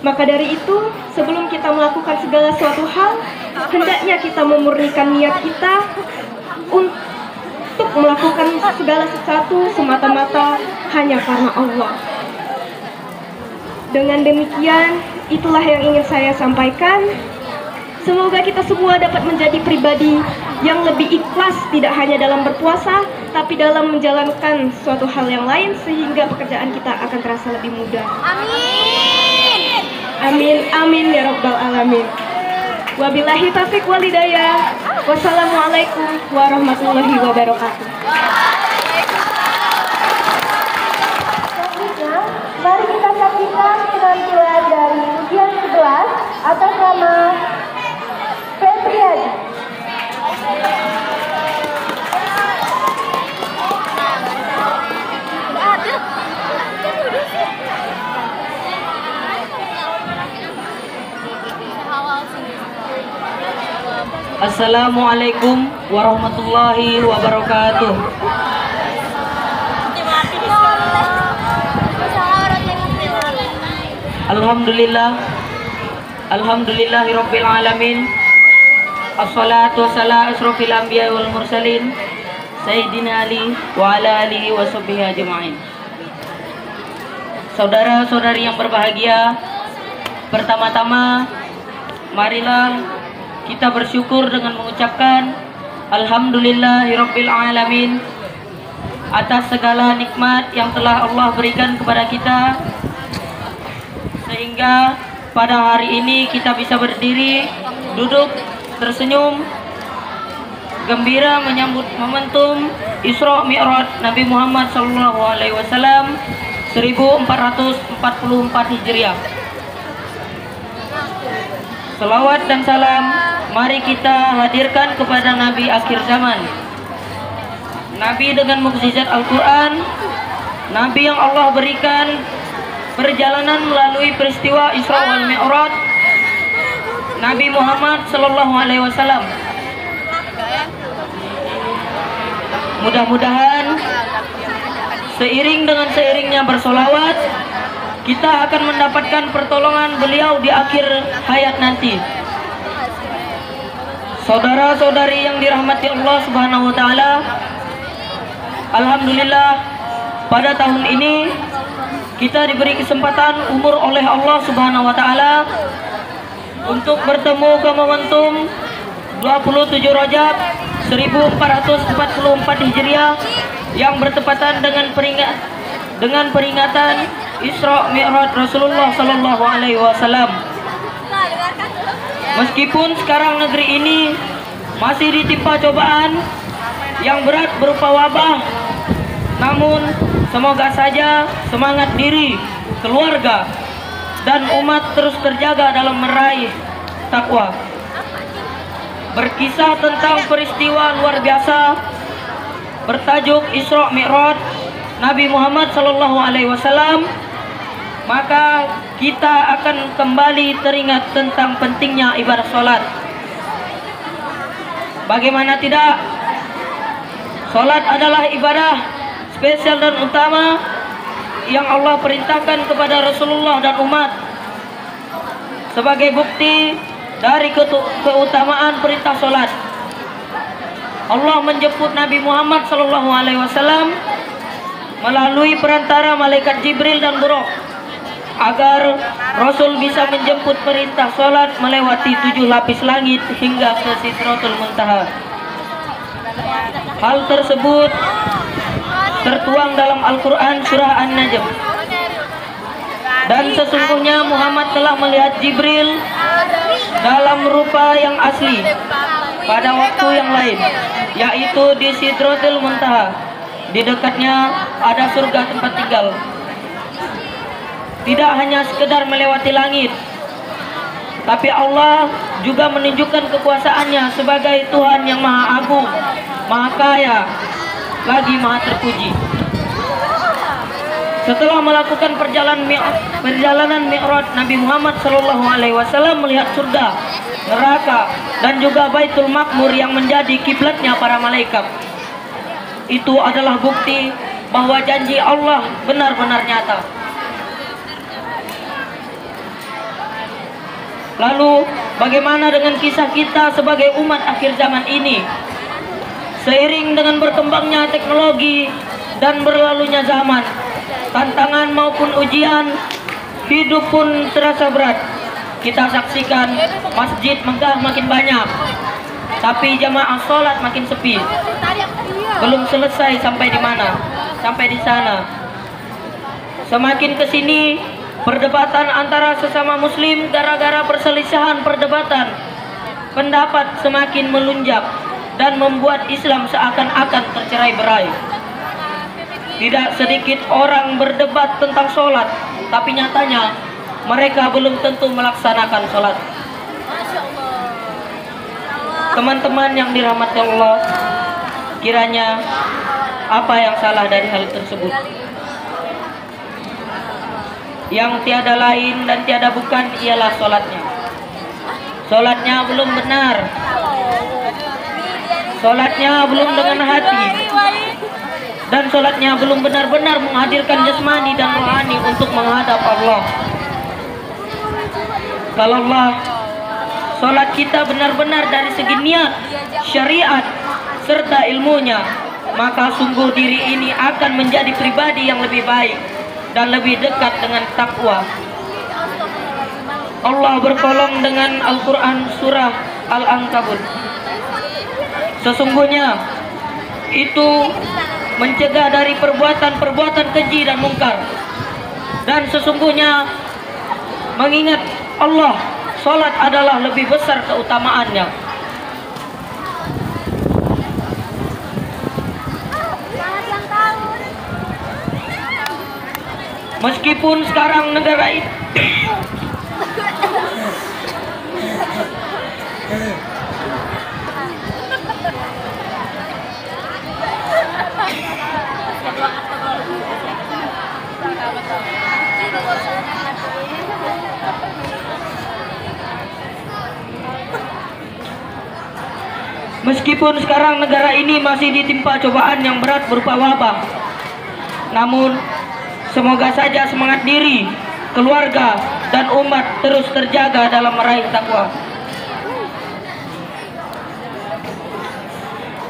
Maka dari itu, sebelum kita melakukan segala suatu hal, hendaknya kita memurnikan niat kita untuk melakukan segala sesuatu semata-mata hanya karena Allah. Dengan demikian, itulah yang ingin saya sampaikan. Semoga kita semua dapat menjadi pribadi yang lebih ikhlas, tidak hanya dalam berpuasa, tapi dalam menjalankan suatu hal yang lain, sehingga pekerjaan kita akan terasa lebih mudah. Amin. Amin, amin ya rabbal alamin. Wabillahi taufiq wal hidayah. Wassalamualaikum warahmatullahi wabarakatuh. Selanjutnya, mari kita saksikan penampilan dari ujian 11 atas nama Febriadi. Assalamualaikum warahmatullahi wabarakatuh. Alhamdulillahirabbil alamin. Assalatu wassalamu asrofil anbiya wal mursalin Sayyidina Ali wa ala alihi wa sahbihi ajma'in. Saudara-saudari yang berbahagia, pertama-tama marilah kita bersyukur dengan mengucapkan alhamdulillahirabbil alamin atas segala nikmat yang telah Allah berikan kepada kita, sehingga pada hari ini kita bisa berdiri, duduk, tersenyum, gembira menyambut momentum Isra Mi'raj Nabi Muhammad SAW 1444 Hijriah. Selawat dan salam mari kita hadirkan kepada Nabi akhir zaman, Nabi dengan mukjizat Al-Quran, Nabi yang Allah berikan perjalanan melalui peristiwa Isra wal Mi'raj, Nabi Muhammad SAW. Mudah-mudahan seiring dengan seiringnya bersolawat, kita akan mendapatkan pertolongan beliau di akhir hayat nanti. Saudara-saudari yang dirahmati Allah Subhanahu wa taala, alhamdulillah pada tahun ini kita diberi kesempatan umur oleh Allah Subhanahu wa taala untuk bertemu ke momentum 27 Rajab 1444 Hijriah yang bertepatan dengan peringatan Isra Mi'raj Rasulullah sallallahu alaihi wasallam. Meskipun sekarang negeri ini masih ditimpa cobaan yang berat berupa wabah, namun semoga saja semangat diri, keluarga, dan umat terus terjaga dalam meraih takwa. Berkisah tentang peristiwa luar biasa bertajuk Isra Mi'raj Nabi Muhammad SAW, maka kita akan kembali teringat tentang pentingnya ibadah sholat. Bagaimana tidak? Sholat adalah ibadah spesial dan utama yang Allah perintahkan kepada Rasulullah dan umat. Sebagai bukti dari keutamaan perintah sholat, Allah menjemput Nabi Muhammad SAW melalui perantara malaikat Jibril dan Buraq agar Rasul bisa menjemput perintah sholat melewati 7 lapis langit hingga ke Sidratul Muntaha. Hal tersebut tertuang dalam Al-Quran surah An-Najm. Dan sesungguhnya Muhammad telah melihat Jibril dalam rupa yang asli pada waktu yang lain, yaitu di Sidratul Muntaha. Di dekatnya ada surga tempat tinggal. Tidak hanya sekedar melewati langit, tapi Allah juga menunjukkan kekuasaannya sebagai Tuhan yang Maha Agung, Maha Kaya, lagi Maha Terpuji. Setelah melakukan perjalanan Mi'raj, Nabi Muhammad SAW melihat surga, neraka, dan juga Baitul Makmur yang menjadi kiblatnya para malaikat. Itu adalah bukti bahwa janji Allah benar-benar nyata. Lalu, bagaimana dengan kisah kita sebagai umat akhir zaman ini? Seiring dengan berkembangnya teknologi dan berlalunya zaman, tantangan maupun ujian hidup pun terasa berat. Kita saksikan masjid megah makin banyak, tapi jamaah sholat makin sepi. Belum selesai sampai di mana? Sampai di sana. Semakin kesini, perdebatan antara sesama muslim gara-gara perselisihan perdebatan pendapat semakin melunjak dan membuat Islam seakan-akan tercerai-berai. Tidak sedikit orang berdebat tentang sholat, tapi nyatanya mereka belum tentu melaksanakan sholat. Teman-teman yang dirahmati Allah, kiranya apa yang salah dari hal tersebut? Yang tiada lain dan tiada bukan ialah sholatnya. Sholatnya belum benar. Sholatnya belum dengan hati. Dan sholatnya belum benar-benar menghadirkan jasmani dan rohani untuk menghadap Allah. Kalau Allah, sholat kita benar-benar dari segi niat, syariat, serta ilmunya, maka sungguh diri ini akan menjadi pribadi yang lebih baik dan lebih dekat dengan takwa. Allah berkolong dengan Al-Quran surah Al-Ankabut. Sesungguhnya itu mencegah dari perbuatan-perbuatan keji dan mungkar. Dan sesungguhnya mengingat Allah, sholat adalah lebih besar keutamaannya. Meskipun sekarang negara ini masih ditimpa cobaan yang berat berupa wabah, namun semoga saja semangat diri, keluarga, dan umat terus terjaga dalam meraih takwa.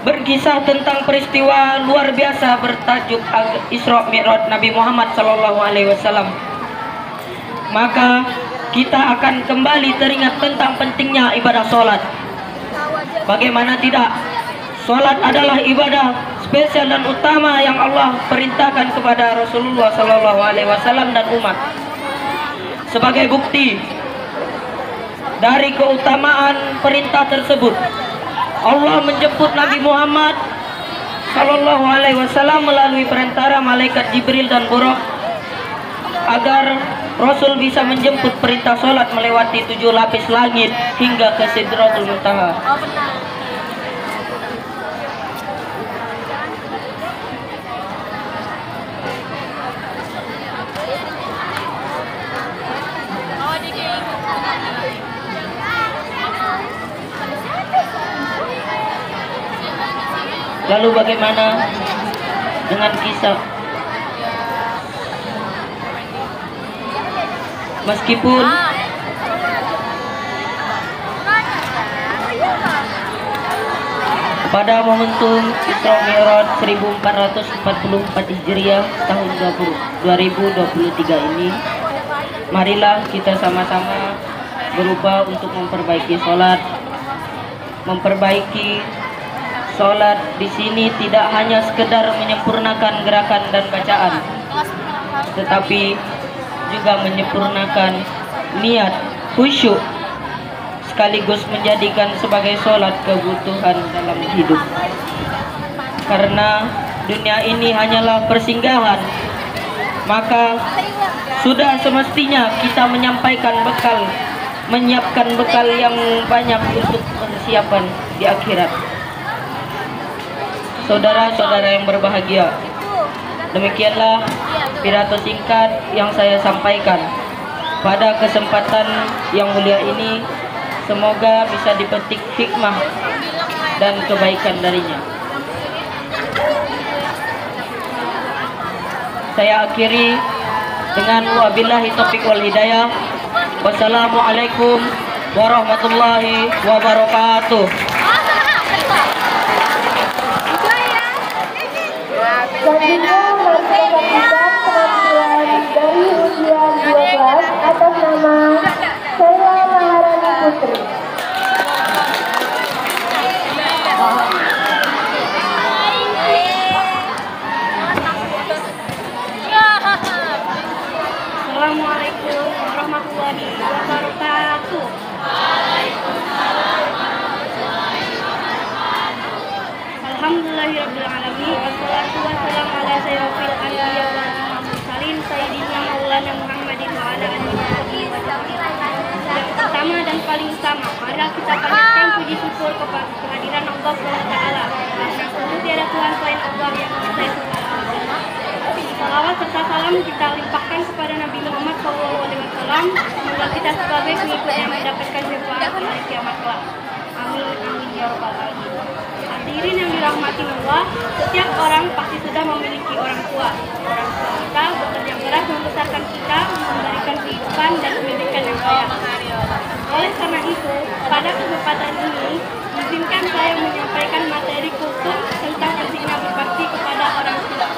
Berkisah tentang peristiwa luar biasa bertajuk Isra Mi'raj Nabi Muhammad SAW, maka kita akan kembali teringat tentang pentingnya ibadah sholat. Bagaimana tidak? Sholat adalah ibadah spesial dan utama yang Allah perintahkan kepada Rasulullah SAW dan umat. Sebagai bukti dari keutamaan perintah tersebut, Allah menjemput Nabi Muhammad SAW melalui perantara malaikat Jibril dan Buraq agar Rasul bisa menjemput perintah sholat melewati 7 lapis langit hingga ke Sidratul Muntaha. Lalu bagaimana dengan kisah? Meskipun pada momentum Isra Mi'raj 1444 Hijriah tahun 2023 ini, marilah kita sama-sama berubah untuk memperbaiki sholat. Memperbaiki sholat di sini tidak hanya sekedar menyempurnakan gerakan dan bacaan, tetapi juga menyempurnakan niat, khusyuk, sekaligus menjadikan sebagai sholat kebutuhan dalam hidup. Karena dunia ini hanyalah persinggahan, maka sudah semestinya kita menyiapkan bekal yang banyak untuk persiapan di akhirat. Saudara-saudara yang berbahagia, demikianlah pidato singkat yang saya sampaikan pada kesempatan yang mulia ini. Semoga bisa dipetik hikmah dan kebaikan darinya. Saya akhiri dengan wabillahi taufiq wal hidayah. Wassalamualaikum warahmatullahi wabarakatuh. Selanjutnya mari kita saksikan penampilan dari ujian 12 atas nama Sheila Maharani Putri. Assalamualaikum warahmatullahi wabarakatuh. Alhamdulillahirabbil alamin. Wassalatu wassalamu ala sayyidil anbiya wal mursalin sayyidina maulana Muhammadin wa ala alihi wa sahbihi. Yang pertama dan paling utama, marilah kita panjatkan puji syukur kepada kehadiran Allah SWT. Karena sungguh tiada Tuhan selain Allah yang kita sembah. Salawat serta salam kita limpahkan kepada Nabi Muhammad SAW. Semoga kita sebagai pengikut yang mendapatkan syafaat di hari kiamat kelak. Amin amin ya rabbal alamin. Hadirin yang dirahmati Allah, setiap orang pasti sudah memiliki orang tua. Orang tua kita bekerja keras membesarkan kita, memberikan kehidupan dan pendidikan yang baik. Oleh karena itu, pada kesempatan ini, izinkan saya menyampaikan materi kultum tentang pentingnya berbakti kepada orang tua.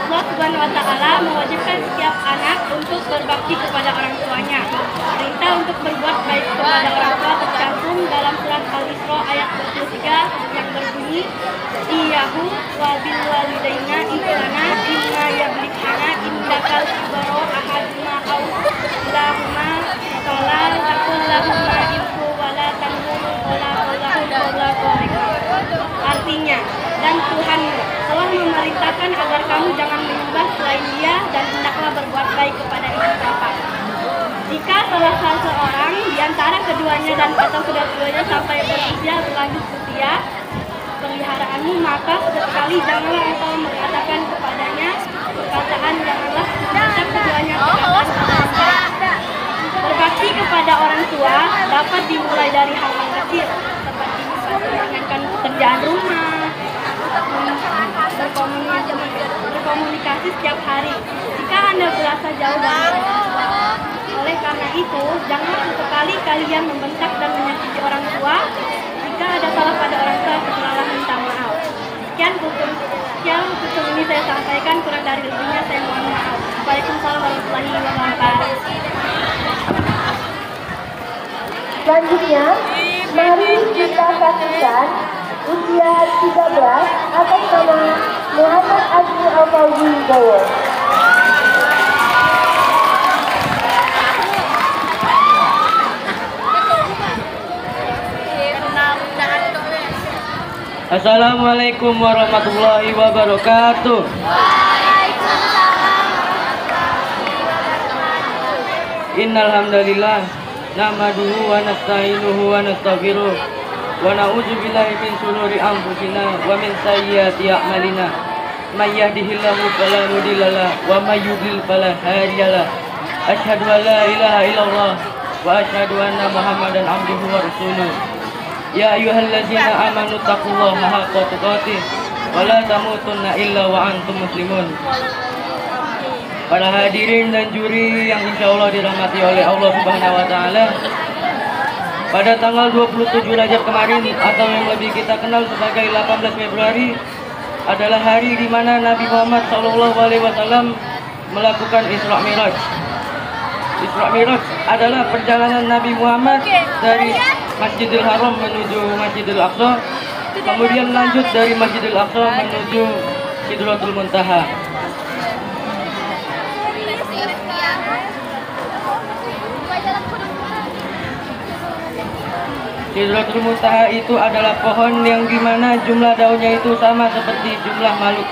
Allah Subhanahu wa Ta'ala mewajibkan setiap anak untuk berbakti kepada orang tuanya. Perintah untuk berbuat baik kepada orang tua tercantum dalam surat Al-Isra ayat 23 yang berbunyi, Iyahu wa bil walidaina ihsana imma yablighana indakal kibara ahaduma aw lahuma fala taqul lahuma info wala tanhuru wala qawla. Artinya, dan Tuhanmu telah memerintahkan agar kamu jangan menyembah selain Dia dan hendaklah berbuat baik kepada ibu bapa. Jika salah seorang di antara keduanya dan atau kedua-duanya sampai berusia berlanjut usia peliharaanmu, maka sekali janganlah engkau mengatakan kepadanya perkataan janganlah mengajak keduanya perkataan. Berbakti kepada orang tua dapat dimulai dari hal-hal kecil seperti meringankan pekerjaan rumah, berkomunikasi setiap hari. Jika Anda berasa jauh dari orang tua, oleh karena itu jangan sesekali kalian membentak dan menyakiti orang tua. Jika ada salah pada orang tua, segeralah minta maaf. Sekian hukum ini saya sampaikan, kurang dari lebihnya saya mohon maaf. Waalaikumsalam warahmatullahi wabarakatuh. Selanjutnya, mari kita saksikan usia 13 atas nama Muhammad Azmi Al-Fawzi Bowo. Assalamualaikum warahmatullahi wabarakatuh. Innal hamdalillah nahmaduhu wa nasta'inuhu wa nastaghfiruh wa na'udzu billahi min shururi anfusina wa min sayyiati a'malina. May yahdihillahu fala mudhillalah wa may yudlil fala hadiyalah. Asyhadu an la ilaha illallah wa asyhadu anna Muhammadan abduhu wa rasuluh. Ya ayyuhalladzina amanu taqullaha haqqa tuqatih wa la tamutunna illa wa antum muslimun. Para hadirin dan juri yang insya Allah dirahmati oleh Allah Subhanahu wa Ta'ala, pada tanggal 27 Rajab kemarin atau yang lebih kita kenal sebagai 18 Februari adalah hari di mana Nabi Muhammad SAW melakukan Isra Mi'raj. Isra Mi'raj adalah perjalanan Nabi Muhammad dari Masjidil Haram menuju Masjidil Aqsa, kemudian lanjut dari Masjidil Aqsa menuju Sidratul Muntaha. Sidratul Muntaha itu adalah pohon yang dimana jumlah daunnya itu sama seperti jumlah makhluk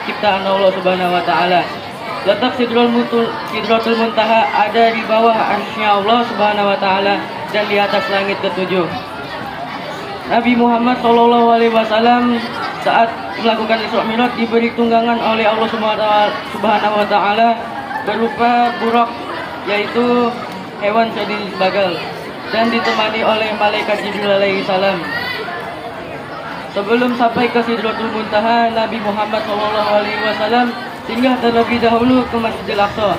ciptaan Allah Subhanahu wa Ta'ala. Letak Sidratul Muntaha ada di bawah arsy-Nya Allah Subhanahu wa Ta'ala dan di atas langit ketujuh. Nabi Muhammad SAW saat melakukan Isra Mi'raj diberi tunggangan oleh Allah Subhanahu wa Ta'ala berupa buraq, yaitu hewan sejenis bagal, dan ditemani oleh malaikat Jibril alaihi salam. Sebelum sampai ke Sidratul Muntaha, Nabi Muhammad SAW singgah terlebih dahulu ke Masjidil Aqsa.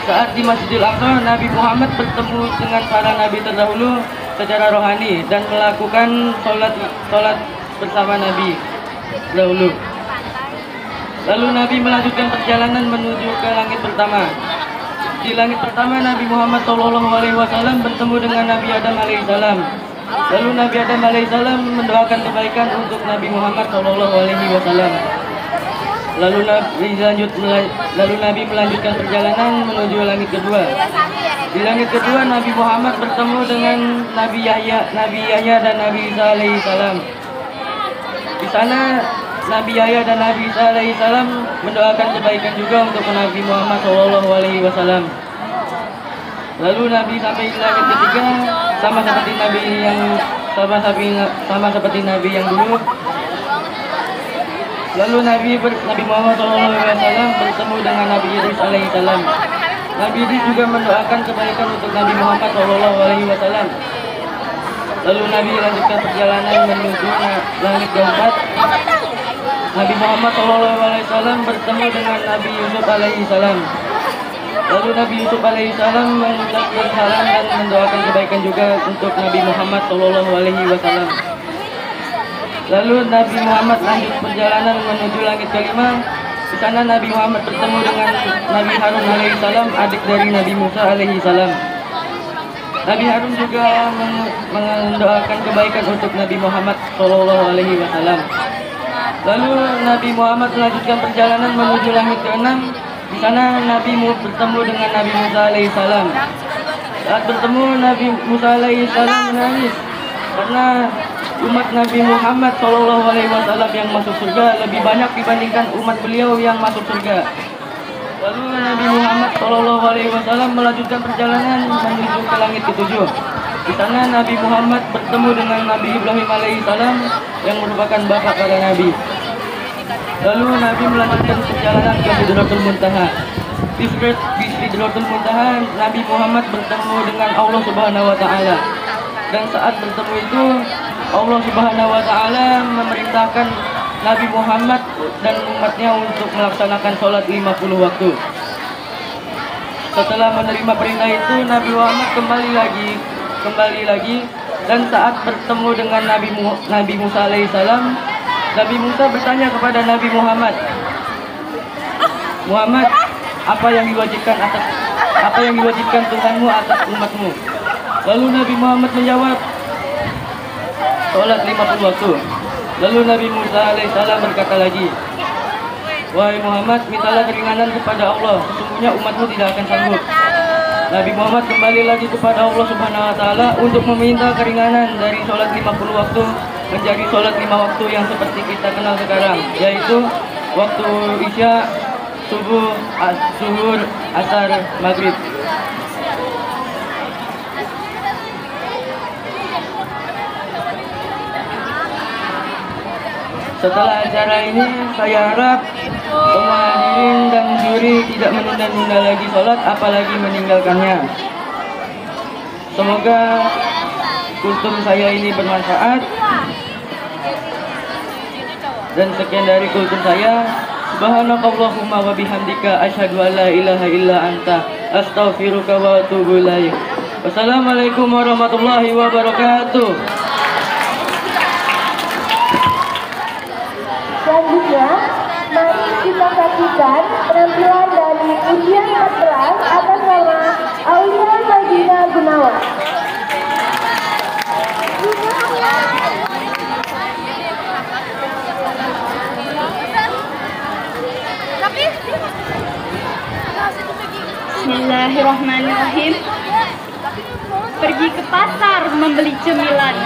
Saat di Masjidil Aqsa, Nabi Muhammad bertemu dengan para nabi terdahulu secara rohani dan melakukan sholat bersama Nabi dahulu. Lalu Nabi melanjutkan perjalanan menuju ke langit pertama. Di langit pertama, Nabi Muhammad SAW bertemu dengan Nabi Adam alaihissalam. Lalu Nabi Adam alaihissalam mendoakan kebaikan untuk Nabi Muhammad SAW. Lalu Nabi melanjutkan perjalanan menuju langit kedua. Di langit kedua, Nabi Muhammad bertemu dengan Nabi Yahya dan Nabi Isa alaihissalam. Di sana Nabi Yahya dan Nabi Isa alaihissalam mendoakan kebaikan juga untuk Nabi Muhammad SAW. Lalu Nabi sampai di langit ketiga, sama seperti Nabi yang dulu. Lalu Nabi Muhammad SAW bertemu dengan Nabi Idris alaihissalam. Nabi Idris juga mendoakan kebaikan untuk Nabi Muhammad SAW. Lalu Nabi lanjutkan perjalanan menuju langit keempat. Nabi Muhammad SAW bertemu dengan Nabi Yusuf alaihissalam. Lalu Nabi Yusuf alaihissalam mengucapkan salam dan mendoakan kebaikan juga untuk Nabi Muhammad SAW. Lalu Nabi Muhammad lanjut perjalanan menuju langit kelima. Di sana Nabi Muhammad bertemu dengan Nabi Harun alaihissalam, adik dari Nabi Musa alaihissalam. Nabi Harun juga mendoakan kebaikan untuk Nabi Muhammad SAW. Lalu Nabi Muhammad melanjutkan perjalanan menuju langit ke-6. Di sana Nabi bertemu dengan Nabi Musa alaihissalam. Saat bertemu, Nabi Musa alaihissalam menangis karena umat Nabi Muhammad SAW yang masuk surga lebih banyak dibandingkan umat beliau yang masuk surga. Lalu Nabi Muhammad SAW melanjutkan perjalanan menuju ke langit ketujuh. Di sana Nabi Muhammad bertemu dengan Nabi Ibrahim alaihissalam yang merupakan bapak para nabi. Lalu Nabi melanjutkan perjalanan ke Sidratul Muntaha. Di Sidratul Muntaha, Nabi Muhammad bertemu dengan Allah Subhanahu wa Ta'ala. Dan saat bertemu itu, Allah Subhanahu wa Ta'ala memerintahkan Nabi Muhammad dan umatnya untuk melaksanakan sholat 50 waktu. Setelah menerima perintah itu, Nabi Muhammad kembali lagi, dan saat bertemu dengan Nabi Musa alaihissalam, Nabi Musa bertanya kepada Nabi Muhammad, apa yang diwajibkan Tuhanmu atas umatmu? Lalu Nabi Muhammad menjawab, sholat 50 waktu. Lalu Nabi Musa alaihissalam berkata lagi, wahai Muhammad, mintalah keringanan kepada Allah, sesungguhnya umatmu tidak akan sanggup. Nabi Muhammad kembali lagi kepada Allah Subhanahu wa Ta'ala untuk meminta keringanan dari sholat 50 waktu menjadi sholat 5 waktu yang seperti kita kenal sekarang, yaitu waktu Isya, subuh, zuhur, asar, maghrib. Setelah acara ini, saya harap semua hadirin dan juri tidak menunda-nunda lagi sholat, apalagi meninggalkannya. Semoga kultum saya ini bermanfaat. Dan sekian dari kultum saya. Subhanakallahumma wa bihamdika asyhadu an la ilaha illa anta astaghfiruka wa atubu ilaik. Wassalamualaikum warahmatullahi wabarakatuh. Selanjutnya, mari kita menyaksikan penampilan dari ujian kelas atas nama Aulia Madina Gunawan. Bismillahirrahmanirrahim. Pergi ke pasar membeli cemilan.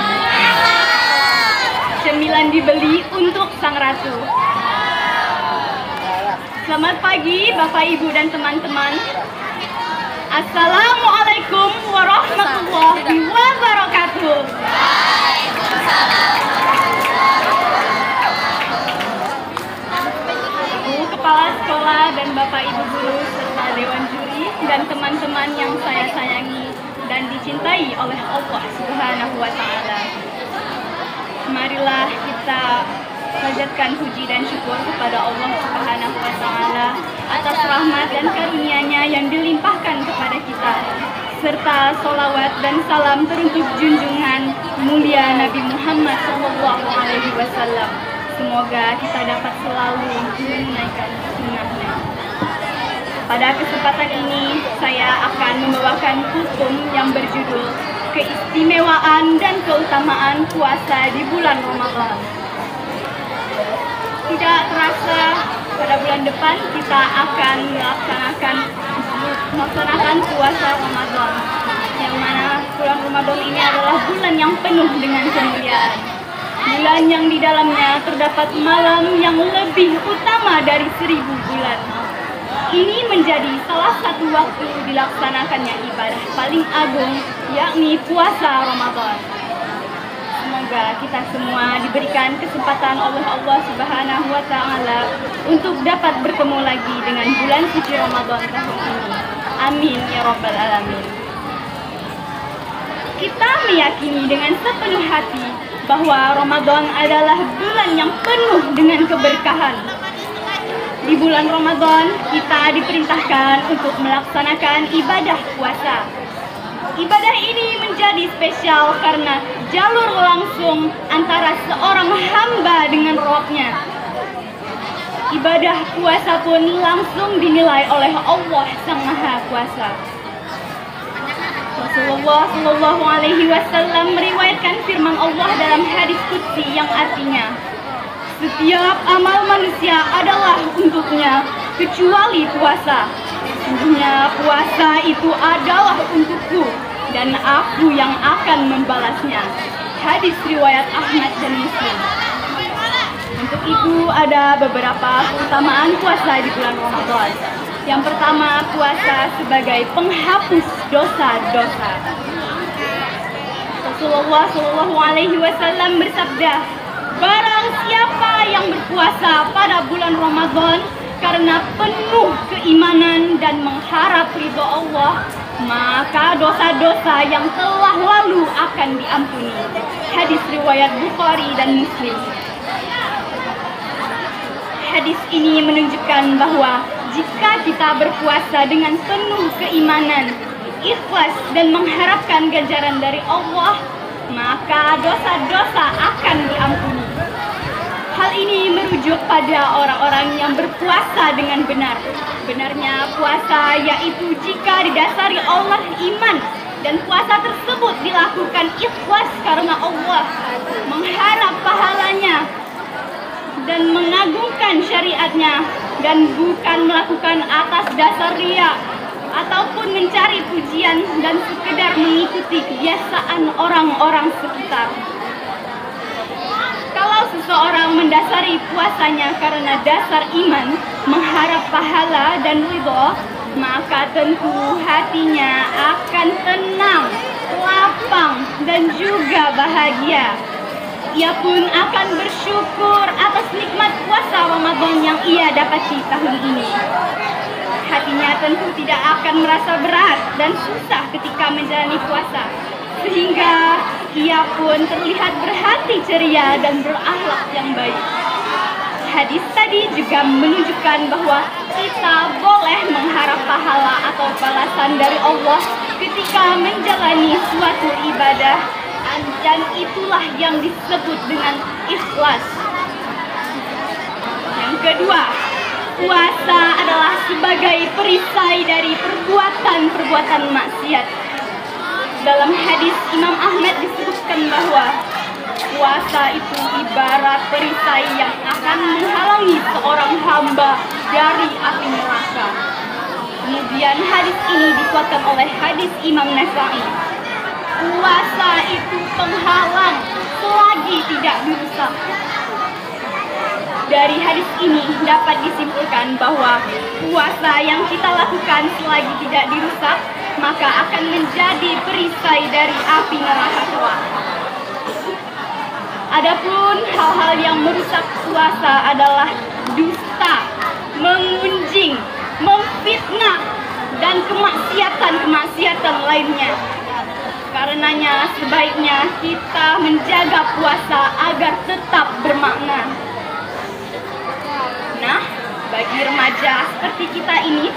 Cemilan dibeli untuk sang ratu. Selamat pagi Bapak Ibu dan teman-teman. Assalamualaikum warahmatullahi wabarakatuh. Bu Kepala Sekolah dan Bapak Ibu Guru serta Dewan Juri dan teman-teman yang saya sayangi dan dicintai oleh Allah Subhanahu wa Ta'ala. Marilah kita panjatkan puji dan syukur kepada Allah Subhanahu wa Ta'ala atas rahmat dan karunia-Nya yang dilimpahkan kepada kita, serta sholawat dan salam teruntuk junjungan mulia Nabi Muhammad SAW. Semoga kita dapat selalu menunaikan sunnahnya. Pada kesempatan ini, saya akan membawakan hukum yang berjudul Keistimewaan dan Keutamaan Puasa di Bulan Ramadan. Tidak terasa, pada bulan depan kita akan melaksanakan puasa Ramadan, yang mana bulan Ramadan ini adalah bulan yang penuh dengan kemuliaan. Bulan yang di dalamnya terdapat malam yang lebih utama dari 1000 bulan. Ini menjadi salah satu waktu dilaksanakannya ibadah paling agung, yakni puasa Ramadan. Semoga kita semua diberikan kesempatan oleh Allah Subhanahu wa Ta'ala untuk dapat bertemu lagi dengan bulan suci Ramadan tahun ini. Amin ya rabbal alamin. Kita meyakini dengan sepenuh hati bahwa Ramadan adalah bulan yang penuh dengan keberkahan. Di bulan Ramadan, kita diperintahkan untuk melaksanakan ibadah puasa. Ibadah ini menjadi spesial karena jalur langsung antara seorang hamba dengan Rabb-Nya. Ibadah puasa pun langsung dinilai oleh Allah Sang Maha Kuasa. Rasulullah Shallallahu Alaihi Wasallam meriwayatkan firman Allah dalam hadis qudsi yang artinya, setiap amal manusia adalah untuknya kecuali puasa. Sesungguhnya puasa itu adalah untukku dan aku yang akan membalasnya. Hadis riwayat Ahmad dan Muslim. Untuk itu ada beberapa keutamaan puasa di bulan Ramadan. Yang pertama, puasa sebagai penghapus dosa-dosa. Rasulullah Shallallahu Alaihi Wasallam bersabda, barang siapa yang berpuasa pada bulan Ramadan karena penuh keimanan dan mengharap ridho Allah, maka dosa-dosa yang telah lalu akan diampuni. Hadis riwayat Bukhari dan Muslim. Hadis ini menunjukkan bahwa jika kita berpuasa dengan penuh keimanan, ikhlas dan mengharapkan ganjaran dari Allah, maka dosa-dosa akan diampuni. Hal ini merujuk pada orang-orang yang berpuasa dengan benar. Benarnya puasa yaitu jika didasari oleh iman dan puasa tersebut dilakukan ikhlas karena Allah, mengharap pahalanya dan mengagungkan syariatnya, dan bukan melakukan atas dasar riya ataupun mencari pujian dan sekedar mengikuti kebiasaan orang-orang sekitar. Kalau seseorang mendasari puasanya karena dasar iman, mengharap pahala dan ridho, maka tentu hatinya akan tenang, lapang, dan juga bahagia. Ia pun akan bersyukur atas nikmat puasa Ramadan yang ia dapati tahun ini. Hatinya tentu tidak akan merasa berat dan susah ketika menjalani puasa, sehingga ia pun terlihat berhati ceria dan berakhlak yang baik. Hadis tadi juga menunjukkan bahwa kita boleh mengharap pahala atau balasan dari Allah ketika menjalani suatu ibadah, dan itulah yang disebut dengan ikhlas. Yang kedua, puasa adalah sebagai perisai dari perbuatan-perbuatan maksiat. Dalam hadis Imam Ahmad disebutkan bahwa puasa itu ibarat perisai yang akan menghalangi seorang hamba dari api neraka. Kemudian hadis ini dikuatkan oleh hadis Imam Nasai. Puasa itu penghalang selagi tidak dirusak. Dari hadis ini dapat disimpulkan bahwa puasa yang kita lakukan selagi tidak dirusak, maka akan menjadi perisai dari api neraka kelak. Adapun hal-hal yang merusak puasa adalah dusta, mengunjing, memfitnah, dan kemaksiatan-kemaksiatan lainnya. Karenanya sebaiknya kita menjaga puasa agar tetap bermakna. Nah, bagi remaja seperti kita ini,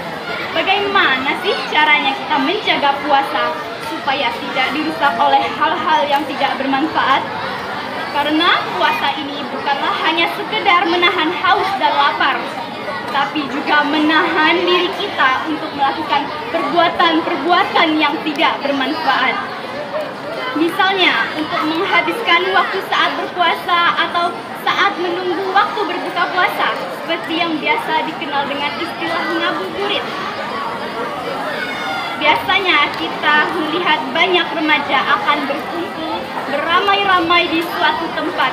bagaimana sih caranya kita menjaga puasa supaya tidak dirusak oleh hal-hal yang tidak bermanfaat? Karena puasa ini bukanlah hanya sekedar menahan haus dan lapar, tapi juga menahan diri kita untuk melakukan perbuatan-perbuatan yang tidak bermanfaat. Misalnya, untuk menghabiskan waktu saat berpuasa atau saat menunggu waktu berbuka puasa, seperti yang biasa dikenal dengan istilah ngabuburit. Biasanya kita melihat banyak remaja akan berkumpul beramai-ramai di suatu tempat,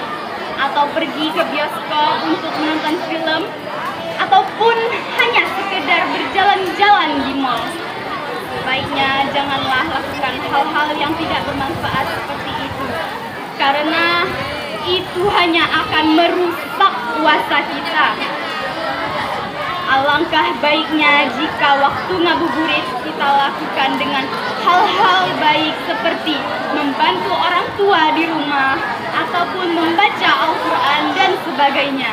atau pergi ke bioskop untuk menonton film, ataupun hanya sekedar berjalan-jalan di mal. Sebaiknya janganlah lakukan hal-hal yang tidak bermanfaat seperti itu, karena itu hanya akan merusak puasa kita. Alangkah baiknya jika waktu ngabuburit kita lakukan dengan hal-hal baik seperti membantu orang tua di rumah ataupun membaca Al-Quran dan sebagainya.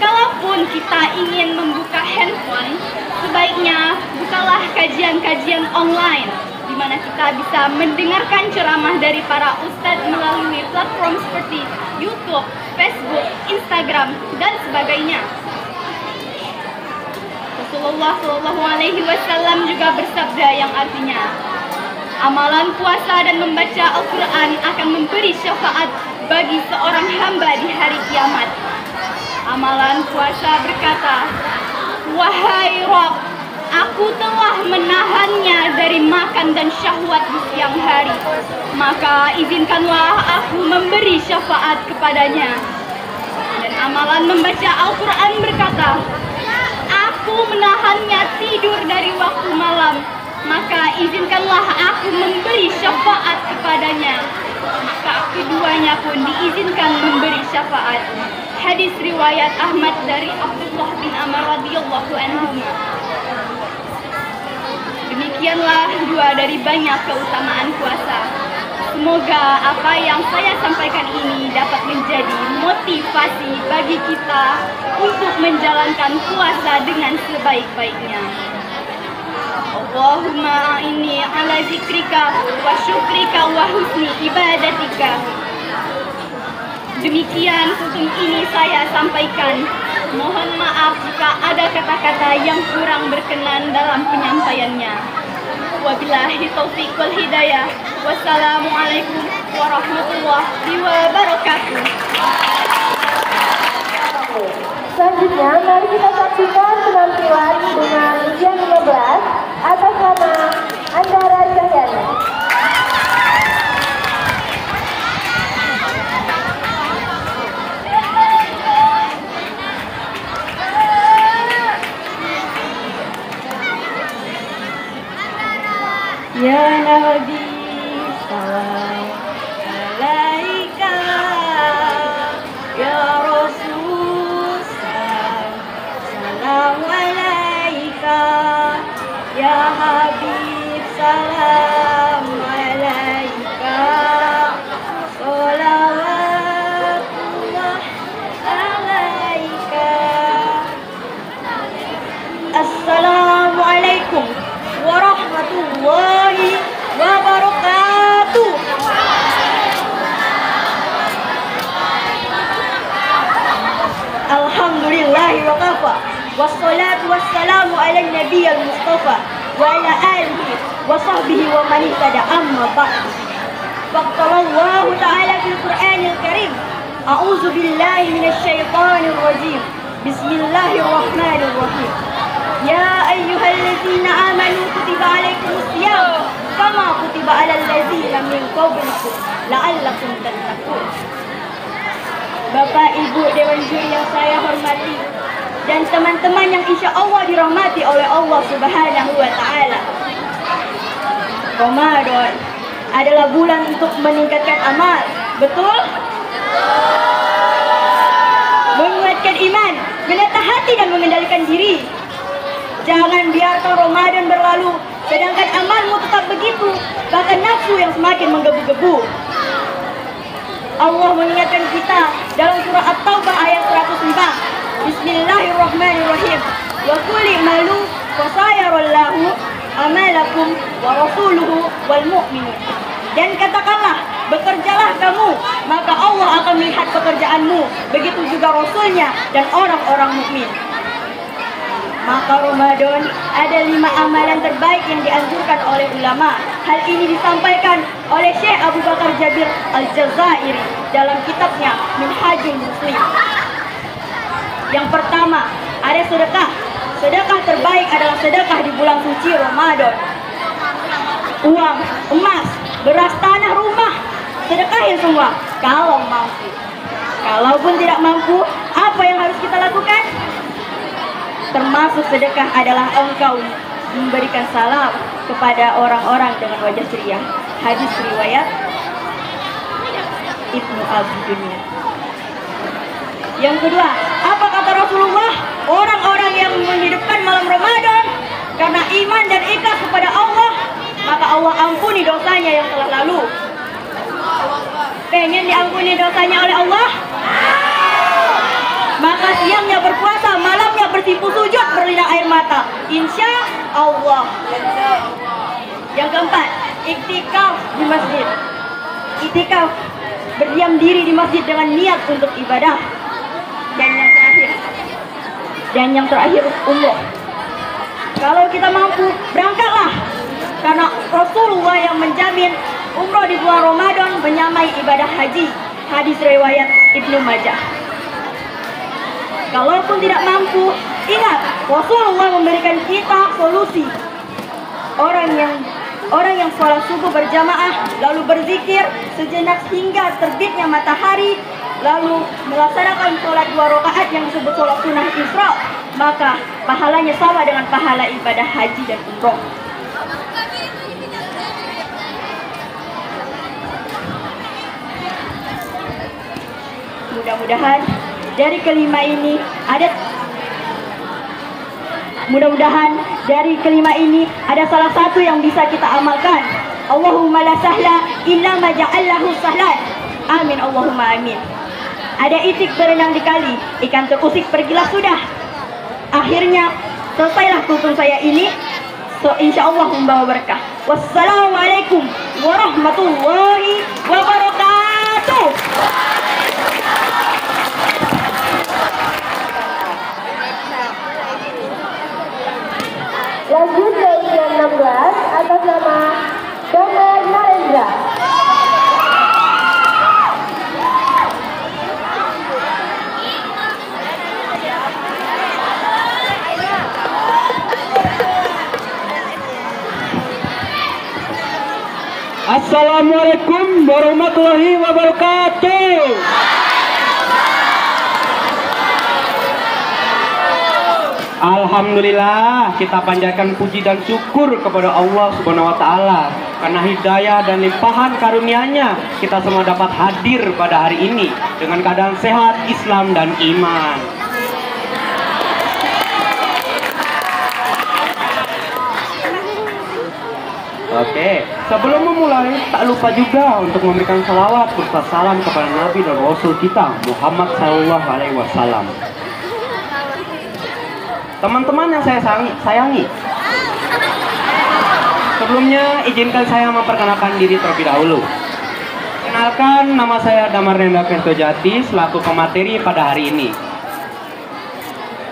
Kalaupun kita ingin membuka handphone, sebaiknya bukalah kajian-kajian online di mana kita bisa mendengarkan ceramah dari para ustadz melalui platform seperti YouTube, Facebook, Instagram, dan sebagainya. Rasulullah SAW juga bersabda yang artinya, amalan puasa dan membaca Al-Quran akan memberi syafaat bagi seorang hamba di hari kiamat. Amalan puasa berkata, wahai Rabb, aku telah menahannya dari makan dan syahwat di siang hari, maka izinkanlah aku memberi syafaat kepadanya. Dan amalan membaca Al-Quran berkata, aku menahannya tidur dari waktu malam, maka izinkanlah aku memberi syafaat kepadanya. Maka keduanya pun diizinkan memberi syafaat. Hadis riwayat Ahmad dari Abdullah bin Amr radhiyallahu anhu. Demikianlah dua dari banyak keutamaan puasa. Semoga apa yang saya sampaikan ini dapat menjadi motivasi bagi kita untuk menjalankan puasa dengan sebaik-baiknya. Allahumma inni ala zikrika wa syukrika wa husni ibadatika. Demikian tutur ini saya sampaikan. Mohon maaf jika ada kata-kata yang kurang berkenan dalam penyampaiannya. Wabillahi taufiq wal hidayah. Wassalamualaikum warahmatullahi wabarakatuh. Selanjutnya, mari kita saksikan penampilan dengan ujian 15 atas nama Andara Cahyani. Ya Nabi, salam alaika. Ya Rasul, salam alaika. Ya Habib, salam والصلاة والسلام على النبي المصطفى وعلى آله وصحبه ومن اهتدى أما بعد فقال الله تعالى في القرآن الكريم أعوذ بالله من الشيطان الرجيم بسم الله الرحمن الرحيم يا أيها الذين آمنوا كتب عليكم الصيام كما كتب على الذين من قبلكم لعلكم تتقون. Bapak, Ibu, Dewan Juri yang saya hormati, dan teman-teman yang insya Allah dirahmati oleh Allah Subhanahu wa Ta'ala. Ramadan adalah bulan untuk meningkatkan amal, betul? Menguatkan iman, menata hati dan mengendalikan diri. Jangan biarkan Ramadan berlalu, sedangkan amalmu tetap begitu, bahkan nafsu yang semakin menggebu-gebu. Allah mengingatkan kita dalam surah At-Taubah ayat 104. Bismillahirrahmanirrahim. Wa qul i'malu fa sayarallahu amalakum wa rasuluhu wal mu'minun. Dan katakanlah, bekerjalah kamu, maka Allah akan melihat pekerjaanmu, begitu juga Rasulnya dan orang-orang mukmin. Maka Ramadan ada 5 amalan terbaik yang dianjurkan oleh ulama. Hal ini disampaikan oleh Syekh Abu Bakar Jabir Al-Jazairi dalam kitabnya Minhajul Muslim. Yang pertama, ada sedekah. Sedekah terbaik adalah sedekah di bulan suci Ramadan. Uang, emas, beras, tanah, rumah, sedekahin semua kalau mampu. Kalaupun tidak mampu, apa yang harus kita lakukan? Termasuk sedekah adalah engkau memberikan salam kepada orang-orang dengan wajah ceria. Hadis riwayat Ibnu Al-Dunya. Yang kedua, apa kata Rasulullah? Orang-orang yang menghidupkan malam Ramadan karena iman dan ikhlas kepada Allah, maka Allah ampuni dosanya yang telah lalu. Pengen diampuni dosanya oleh Allah? Maka siangnya berpuasa, malamnya bersimpuh sujud, berlinang air mata, insya Allah. Yang keempat, iktikaf di masjid. Iktikaf, berdiam diri di masjid dengan niat untuk ibadah. Dan yang terakhir, umroh. Kalau kita mampu, berangkatlah, karena Rasulullah yang menjamin umroh di bulan Ramadan menyamai ibadah haji. Hadis riwayat Ibnu Majah. Kalaupun tidak mampu, ingat Rasulullah memberikan kita solusi. Orang yang sholat subuh berjamaah, lalu berzikir sejenak hingga terbitnya matahari, lalu melaksanakan sholat 2 rakaat yang disebut sholat sunnah Isra, maka pahalanya sama dengan pahala ibadah haji dan umroh. Mudah-mudahan dari kelima ini ada salah satu yang bisa kita amalkan. Allahumma la sahla illa ma ja'allahu sahlan. Amin Allahumma amin. Ada itik berenang di kali, ikan terusik pergilah sudah. Akhirnya selesailah tutur saya ini, so insya Allah membawa berkah. Wassalamualaikum warahmatullahi wabarakatuh. Lanjut ke ujian 16 atas nama Damar Narendra. Assalamualaikum warahmatullahi wabarakatuh. Alhamdulillah, kita panjatkan puji dan syukur kepada Allah Subhanahu wa Ta'ala karena hidayah dan limpahan karunia-Nya kita semua dapat hadir pada hari ini dengan keadaan sehat, Islam dan iman. Oke, sebelum memulai tak lupa juga untuk memberikan salawat serta salam kepada Nabi dan Rasul kita Muhammad SAW. Teman-teman yang saya sayangi, sebelumnya izinkan saya memperkenalkan diri terlebih dahulu. Kenalkan, nama saya Damar Narendra Kestojati selaku pemateri pada hari ini.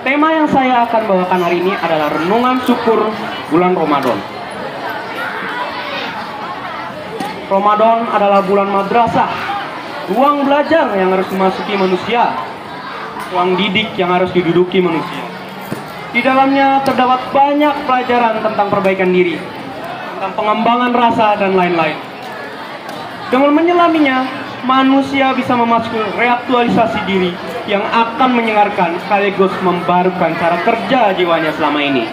Tema yang saya akan bawakan hari ini adalah renungan syukur bulan Ramadan. Ramadan adalah bulan madrasah, ruang belajar yang harus dimasuki manusia, ruang didik yang harus diduduki manusia. Di dalamnya terdapat banyak pelajaran tentang perbaikan diri, tentang pengembangan rasa, dan lain-lain. Dengan menyelaminya, manusia bisa memasuki reaktualisasi diri yang akan menyegarkan sekaligus membarukan cara kerja jiwanya selama ini.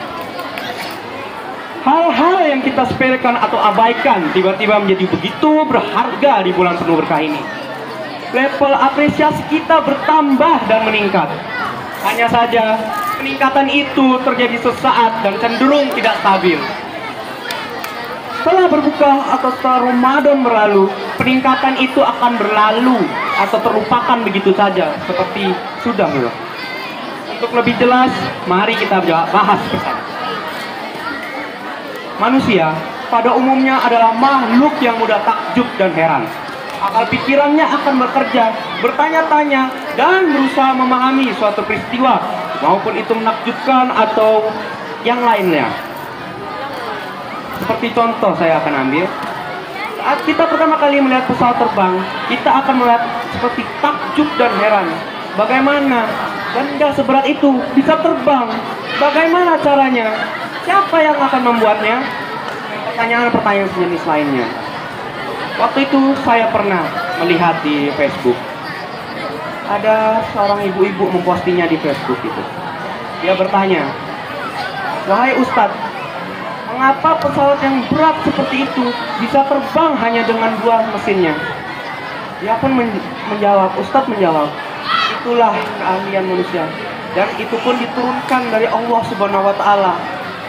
Hal-hal yang kita sepelekan atau abaikan tiba-tiba menjadi begitu berharga di bulan penuh berkah ini. Level apresiasi kita bertambah dan meningkat. Hanya saja, peningkatan itu terjadi sesaat dan cenderung tidak stabil. Setelah berbuka atau setelah Ramadan berlalu, peningkatan itu akan berlalu atau terlupakan begitu saja, seperti sudah belum. Untuk lebih jelas, mari kita bahas bersama. Manusia pada umumnya adalah makhluk yang mudah takjub dan heran. Akal pikirannya akan bekerja, bertanya-tanya, dan berusaha memahami suatu peristiwa, maupun itu menakjubkan atau yang lainnya. Seperti contoh saya akan ambil, saat kita pertama kali melihat pesawat terbang, kita akan melihat seperti takjub dan heran. Bagaimana? Benda seberat itu bisa terbang. Bagaimana caranya? Siapa yang akan membuatnya? Pertanyaan-pertanyaan sejenis lainnya. Waktu itu saya pernah melihat di Facebook, ada seorang ibu-ibu mempostinya di Facebook itu. Dia bertanya, "Wahai Ustadz, mengapa pesawat yang berat seperti itu bisa terbang hanya dengan 2 mesinnya?" Dia pun menjawab, Ustadz menjawab, "Itulah keahlian manusia, dan itu pun diturunkan dari Allah Subhanahu wa Ta'ala,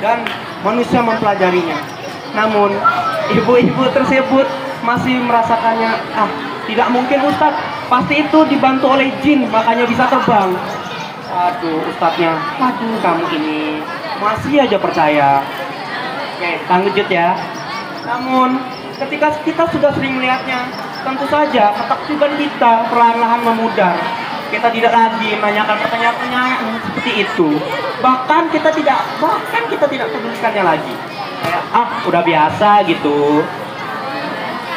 dan manusia mempelajarinya." Namun ibu-ibu tersebut masih merasakannya, tidak mungkin Ustadz, pasti itu dibantu oleh jin makanya bisa terbang. Aduh Ustadznya, kamu ini masih aja percaya. Oke, lanjut ya. Namun ketika kita sudah sering melihatnya, tentu saja ketakjuban kita perlahan-lahan memudar. Kita tidak lagi menanyakan pertanyaan-pertanyaan seperti itu. Bahkan kita tidak pedulikannya lagi. Kayak udah biasa gitu.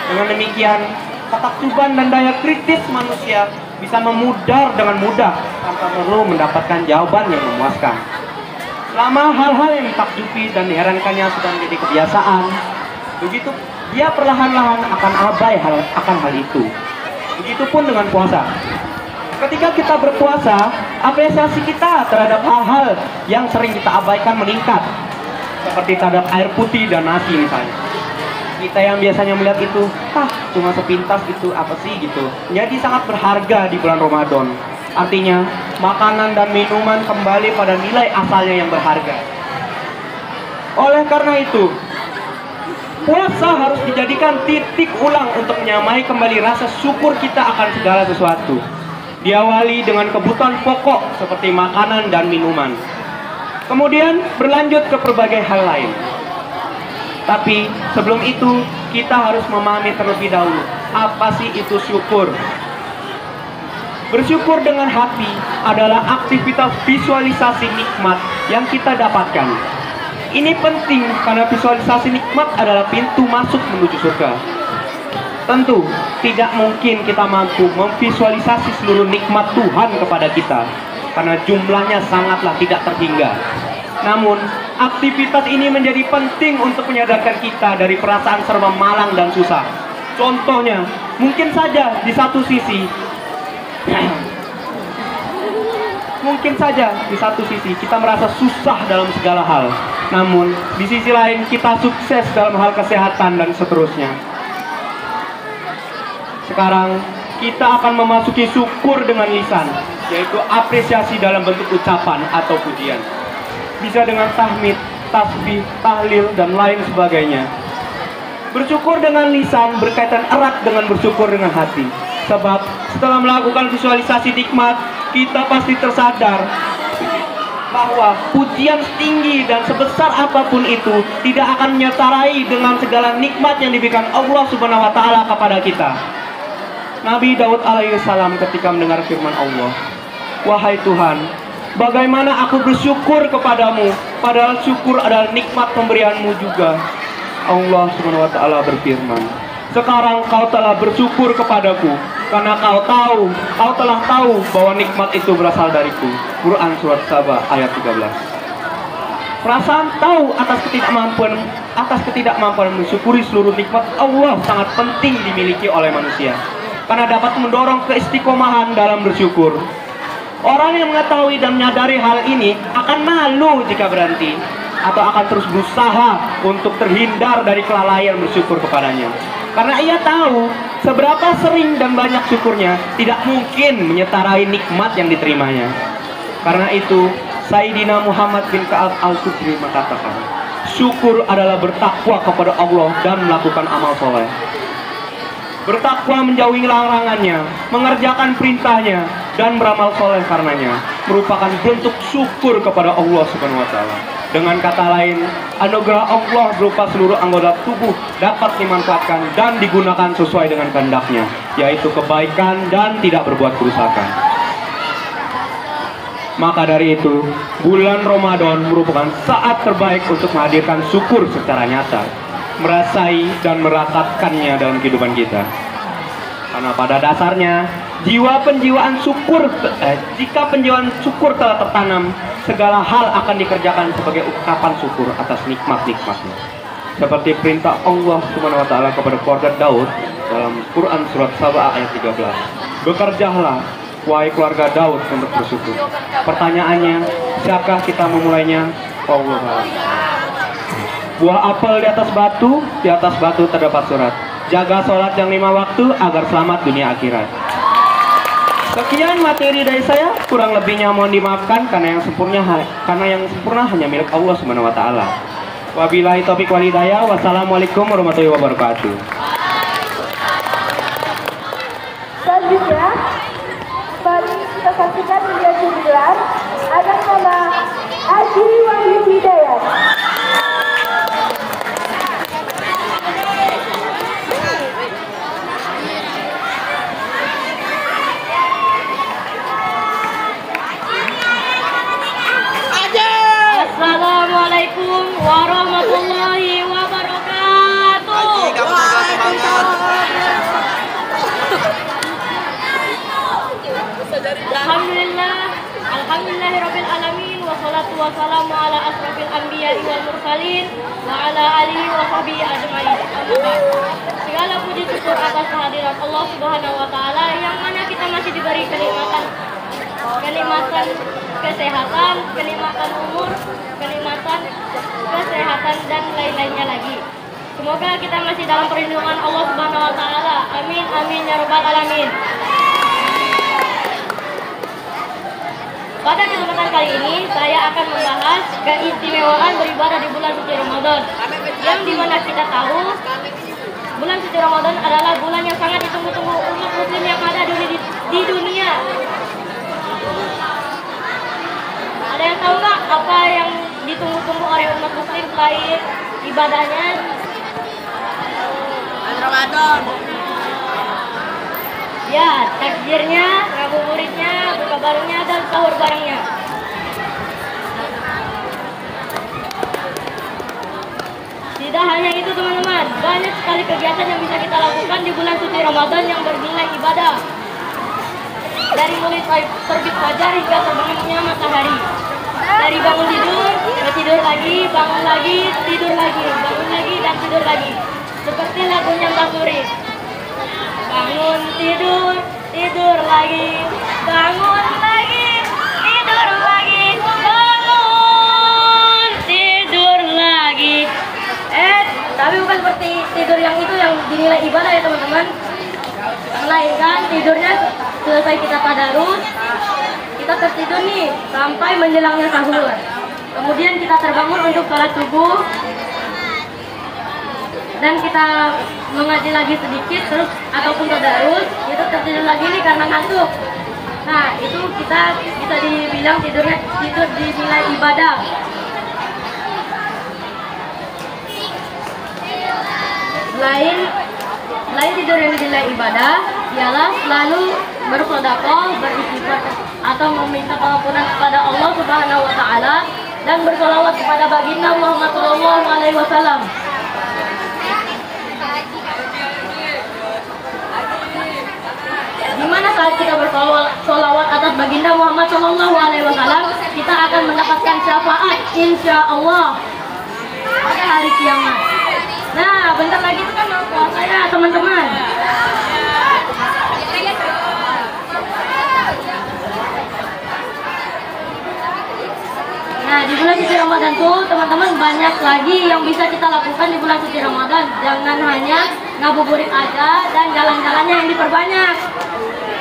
Dengan demikian, ketakjuban dan daya kritis manusia bisa memudar dengan mudah tanpa perlu mendapatkan jawaban yang memuaskan. Selama hal-hal yang ditakjubi dan diherankannya sudah menjadi kebiasaan, begitu dia perlahan-lahan akan abai akan hal itu. Begitupun dengan puasa. Ketika kita berpuasa, apresiasi kita terhadap hal-hal yang sering kita abaikan meningkat. Seperti terhadap air putih dan nasi misalnya. Kita yang biasanya melihat itu, cuma sepintas itu apa sih gitu, jadi sangat berharga di bulan Ramadan. Artinya, makanan dan minuman kembali pada nilai asalnya yang berharga. Oleh karena itu, puasa harus dijadikan titik ulang untuk menyamai kembali rasa syukur kita akan segala sesuatu. Diawali dengan kebutuhan pokok seperti makanan dan minuman. Kemudian berlanjut ke berbagai hal lain. Tapi sebelum itu kita harus memahami terlebih dahulu apa sih itu syukur. Bersyukur dengan hati adalah aktivitas visualisasi nikmat yang kita dapatkan. Ini penting karena visualisasi nikmat adalah pintu masuk menuju surga. Tentu tidak mungkin kita mampu memvisualisasi seluruh nikmat Tuhan kepada kita karena jumlahnya sangatlah tidak terhingga. Namun, aktivitas ini menjadi penting untuk menyadarkan kita dari perasaan serba malang dan susah. Contohnya, mungkin saja di satu sisi kita merasa susah dalam segala hal. Namun, di sisi lain kita sukses dalam hal kesehatan dan seterusnya. Sekarang, kita akan memasuki syukur dengan lisan, yaitu apresiasi dalam bentuk ucapan atau pujian. Bisa dengan tahmid, tasbih, tahlil, dan lain sebagainya. Bersyukur dengan lisan berkaitan erat dengan bersyukur dengan hati. Sebab setelah melakukan visualisasi nikmat, kita pasti tersadar bahwa pujian setinggi dan sebesar apapun itu tidak akan menyeterai dengan segala nikmat yang diberikan Allah Subhanahu wa Ta'ala kepada kita. Nabi Daud alaihissalam ketika mendengar firman Allah, "Wahai Tuhan, Bagaimana aku bersyukur kepadamu, padahal syukur adalah nikmat pemberianmu juga. Allah Subhanahu wa Ta'ala berfirman, sekarang kau telah bersyukur kepadaku karena kau telah tahu bahwa nikmat itu berasal dariku. Quran surat Saba ayat 13. Perasaan tahu atas ketidakmampuan mensyukuri seluruh nikmat Allah sangat penting dimiliki oleh manusia, karena dapat mendorong keistiqomahan dalam bersyukur. Orang yang mengetahui dan menyadari hal ini akan malu jika berhenti, atau akan terus berusaha untuk terhindar dari kelalaian bersyukur kepadanya. Karena ia tahu seberapa sering dan banyak syukurnya tidak mungkin menyetarai nikmat yang diterimanya. Karena itu Sayyidina Muhammad bin Ka'ab al-Sukri mengatakan, syukur adalah bertakwa kepada Allah dan melakukan amal soleh. Bertakwa menjauhi larangannya, mengerjakan perintahnya, dan beramal soleh karenanya merupakan bentuk syukur kepada Allah Subhanahu wa Ta'ala. Dengan kata lain, anugerah Allah berupa seluruh anggota tubuh dapat dimanfaatkan dan digunakan sesuai dengan kehendaknya, yaitu kebaikan dan tidak berbuat kerusakan. Maka dari itu, bulan Ramadan merupakan saat terbaik untuk menghadirkan syukur secara nyata, merasai dan merasakannya dalam kehidupan kita. Karena pada dasarnya jika penjiwaan syukur telah tertanam, segala hal akan dikerjakan sebagai ungkapan syukur atas nikmat-nikmatnya. Seperti perintah Allah Subhanahu wa Ta'ala kepada keluarga Daud dalam Quran surat Saba ayat 13. Bekerjalah wahai keluarga Daud untuk bersyukur. Pertanyaannya, siapakah kita memulainya? Allah. Buah apel di atas batu terdapat surat. Jaga sholat yang 5 waktu agar selamat dunia akhirat. Sekian materi dari saya, kurang lebihnya mohon dimaafkan karena yang sempurna hanya milik Allah Subhanahu wa Ta'ala. Wabillahi taufiq wal hidayah. Wassalamualaikum warahmatullahi wabarakatuh. Selanjutnya, mari kita saksikan video digelar atas nama Haji Wahyu Hidayat. Assalamualaikum warahmatullahi wabarakatuh. Alhamdulillahirabbil alamin, wassalatu wassalamu ala asrofil anbiya'i wal mursalin wa ala alihi wa sahbihi ajmain. Segala puji syukur atas kehadiran Allah Subhanahu wa Ta'ala yang mana kita masih diberi kenikmatan kesehatan, kenikmatan umur, kenikmatan kesehatan dan lain-lainnya lagi. Semoga kita masih dalam perlindungan Allah Subhanahu wa Ta'ala. Amin amin ya rabbal alamin. Pada kesempatan kali ini saya akan membahas keistimewaan beribadah di bulan suci Ramadan. Yang dimana kita tahu bulan suci Ramadan adalah bulan yang sangat ditunggu-tunggu umat muslim yang ada di dunia. Ada yang tahu nggak apa yang ditunggu-tunggu oleh umat muslim selain ibadahnya? Ramadan. Ya, takjirnya, ngabuburitnya, buka barengnya, dan sahur barengnya. Tidak hanya itu teman-teman, banyak sekali kegiatan yang bisa kita lakukan di bulan suci Ramadan yang bernilai ibadah. Dari mulai terbit fajar hingga terbenamnya matahari. Dari bangun tidur, tidur lagi, bangun lagi, tidur lagi, bangun lagi, dan tidur lagi. Seperti lagunya Mbak Suri. Bangun tidur, tidur lagi, bangun lagi, tidur lagi, bangun tidur lagi. Tapi bukan seperti tidur yang itu yang dinilai ibadah ya teman-teman. Melainkan tidurnya selesai kita tadarus, kita tertidur nih sampai menjelangnya sahur. Kemudian kita terbangun untuk sholat subuh. Dan kita mengaji lagi sedikit terus ataupun tadarus, itu tertidur lagi nih karena ngantuk. Nah, itu kita bisa dibilang tidurnya tidur dinilai ibadah. Selain tidur yang dinilai ibadah, ialah selalu bersedekah, beristighfar atau meminta pengampunan kepada Allah Subhanahu wa taala dan bersolawat kepada baginda Muhammad sallallahu alaihi wasallam. Di mana saat kita bersolawat atas baginda Muhammad sallallahu alaihi wasallam, kita akan mendapatkan syafaat insya Allah pada hari kiamat. Nah, bentar lagi itu kan mau puasa ya teman-teman. Nah, di bulan suci Ramadan tuh teman-teman banyak lagi yang bisa kita lakukan di bulan suci Ramadan. Jangan hanya ngabuburit aja dan jalan-jalannya yang diperbanyak,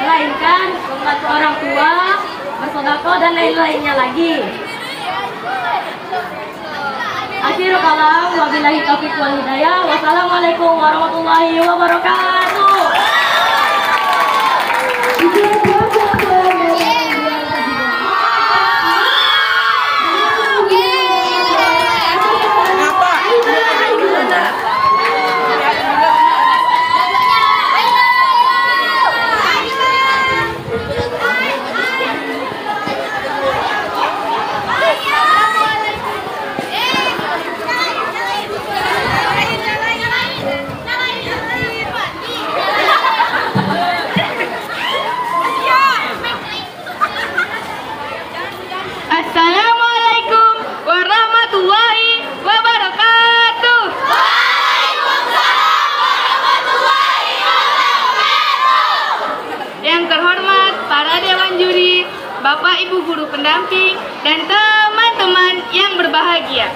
melainkan membantu orang tua, bersedekah dan lain-lainnya lagi. Akhirul kalam, wabillahi taufiq wal hidayah. Wassalamualaikum warahmatullahi wabarakatuh. Assalamualaikum warahmatullahi wabarakatuh. Waalaikumsalam warahmatullahi wabarakatuh. Yang terhormat para dewan juri, Bapak Ibu guru pendamping, dan teman-teman yang berbahagia.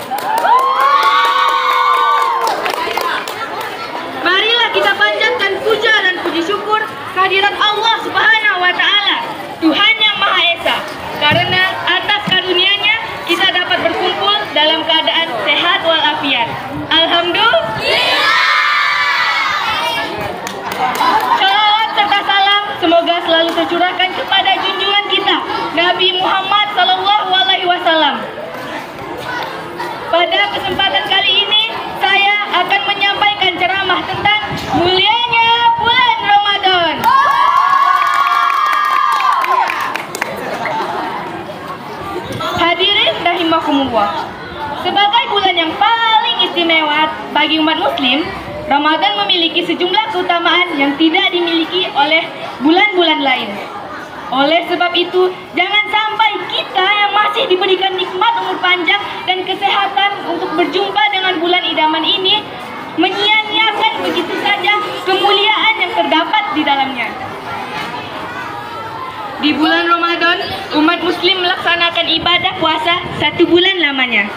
Marilah kita panjatkan puja dan puji syukur kehadirat Allah Subhanahu wa taala, Tuhan yang Maha Esa. Karena atas karunia-Nya kita dapat berkumpul dalam keadaan sehat walafiat. Alhamdulillah. Shalawat serta salam semoga selalu tercurahkan kepada junjungan kita Nabi Muhammad SAW. Pada kesempatan kali ini saya akan menyampaikan ceramah tentang mulianya bulan Ramadan. Hadirin rahimakumullah. Sebagai bulan yang paling istimewa bagi umat muslim, Ramadan memiliki sejumlah keutamaan yang tidak dimiliki oleh bulan-bulan lain. Oleh sebab itu, jangan sampai kita yang masih diberikan nikmat umur panjang dan kesehatan untuk berjumpa dengan bulan idaman ini menyia-nyiakan begitu saja kemuliaan yang terdapat di dalamnya. Di bulan Ramadan, umat muslim melaksanakan ibadah puasa 1 bulan lamanya.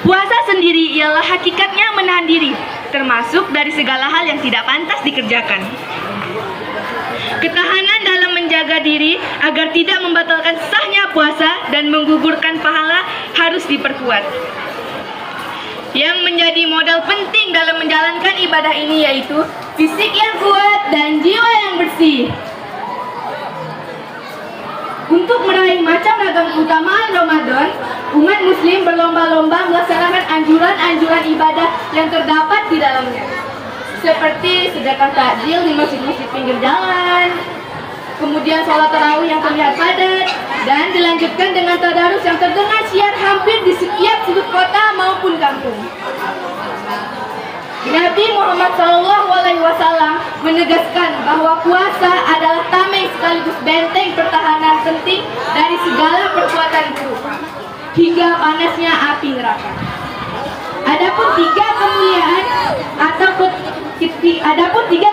Puasa sendiri ialah hakikatnya menahan diri, termasuk dari segala hal yang tidak pantas dikerjakan. Ketahanan dalam menjaga diri agar tidak membatalkan sahnya puasa dan menggugurkan pahala harus diperkuat. Yang menjadi modal penting dalam menjalankan ibadah ini yaitu fisik yang kuat dan jiwa yang bersih. Untuk meraih macam ragam keutamaan Ramadan, umat muslim berlomba-lomba melaksanakan anjuran-anjuran ibadah yang terdapat di dalamnya. Seperti sedekah takjil di masjid-masjid pinggir jalan, kemudian sholat tarawih yang terlihat padat, dan dilanjutkan dengan tadarus yang terdengar siar hampir di setiap sudut kota maupun kampung. Nabi Muhammad SAW menegaskan bahwa puasa adalah tameng sekaligus benteng pertahanan penting dari segala perbuatan buruk hingga panasnya api neraka. Adapun tiga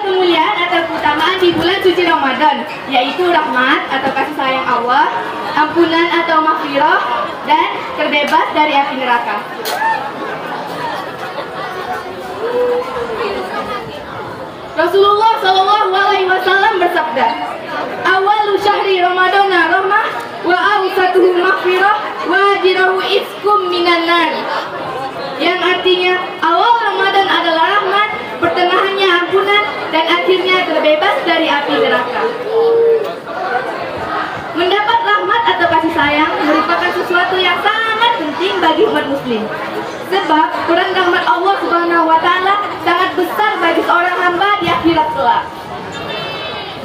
kemuliaan atau keutamaan di bulan suci Ramadan, yaitu rahmat atau kasih sayang Allah, ampunan atau maghfirah, dan terbebas dari api neraka. Rasulullah SAW bersabda, "Awalu syahri Ramadana rahmah, wa awsatuhu maghfirah, wa akhirahu iskum minan nar." Yang artinya, awal Ramadan adalah rahmat, pertengahannya ampunan, dan akhirnya terbebas dari api neraka. Mendapat rahmat atau kasih sayang merupakan sesuatu yang sangat penting bagi umat muslim. Sebab Quran rahmat Allah Subhanahu wa taala sangat besar bagi seorang hamba di akhirat kelak.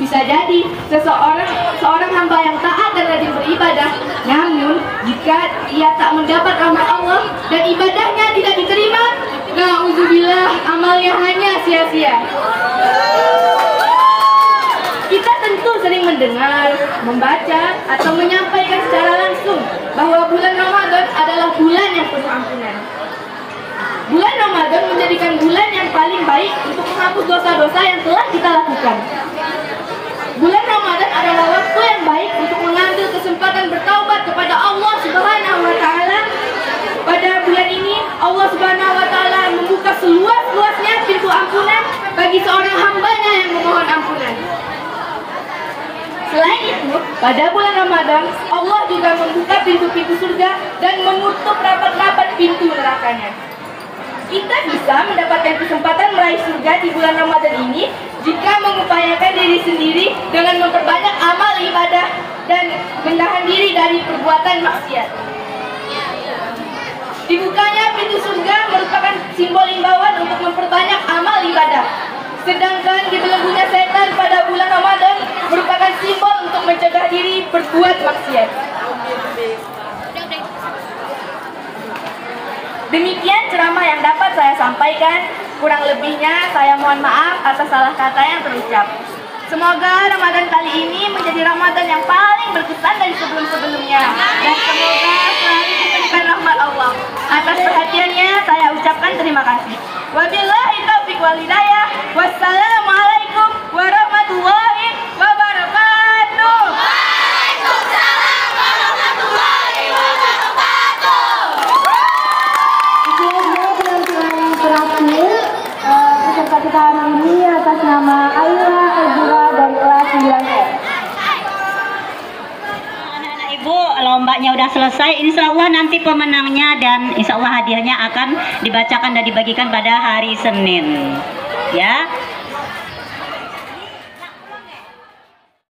Di Bisa jadi seorang hamba yang taat dan rajin beribadah, namun jika ia tak mendapat rahmat Allah dan ibadahnya tidak diterima, na'udzubillah, amalnya hanya sia-sia. Kita tentu sering mendengar, membaca, atau menyampaikan secara langsung bahwa bulan Ramadan adalah bulan yang penuh ampunan. Bulan Ramadan menjadikan bulan yang paling baik untuk menghapus dosa-dosa yang telah kita lakukan. Bulan Ramadan adalah waktu yang baik untuk mengambil kesempatan bertaubat kepada Allah Subhanahu wa Ta'ala. Pada bulan ini, Allah Subhanahu wa Ta'ala membuka seluas-luasnya pintu ampunan bagi seorang hambanya yang memohon ampunan. Selain itu, pada bulan Ramadan, Allah juga membuka pintu-pintu surga dan menutup rapat-rapat pintu nerakanya. Kita bisa mendapatkan kesempatan meraih surga di bulan Ramadan ini jika mengupayakan diri sendiri dengan memperbanyak amal ibadah dan menahan diri dari perbuatan maksiat. Dibukanya pintu surga merupakan simbol imbauan untuk memperbanyak amal ibadah. Sedangkan dibelenggunya setan pada bulan Ramadan merupakan simbol untuk mencegah diri berbuat maksiat. Demikian ceramah yang dapat saya sampaikan. Kurang lebihnya saya mohon maaf atas salah kata yang terucap. Semoga Ramadan kali ini menjadi Ramadan yang paling berkesan dari sebelum-sebelumnya. Dan semoga selalu diberikan rahmat Allah. Atas perhatiannya saya ucapkan terima kasih. Wabillahi taufiq wal hidayah. Wassalamualaikum warahmatullahi wabarakatuh. Waalaikumsalam warahmatullahi wabarakatuh. Penampilan terakhir peserta kita hari ini atas nama Aira Elvira dari kelas 9E. Anak-anak ibu, lombanya udah selesai. Insya Allah nanti pemenangnya dan insya Allah hadiahnya akan dibacakan dan dibagikan pada hari Senin. Ya.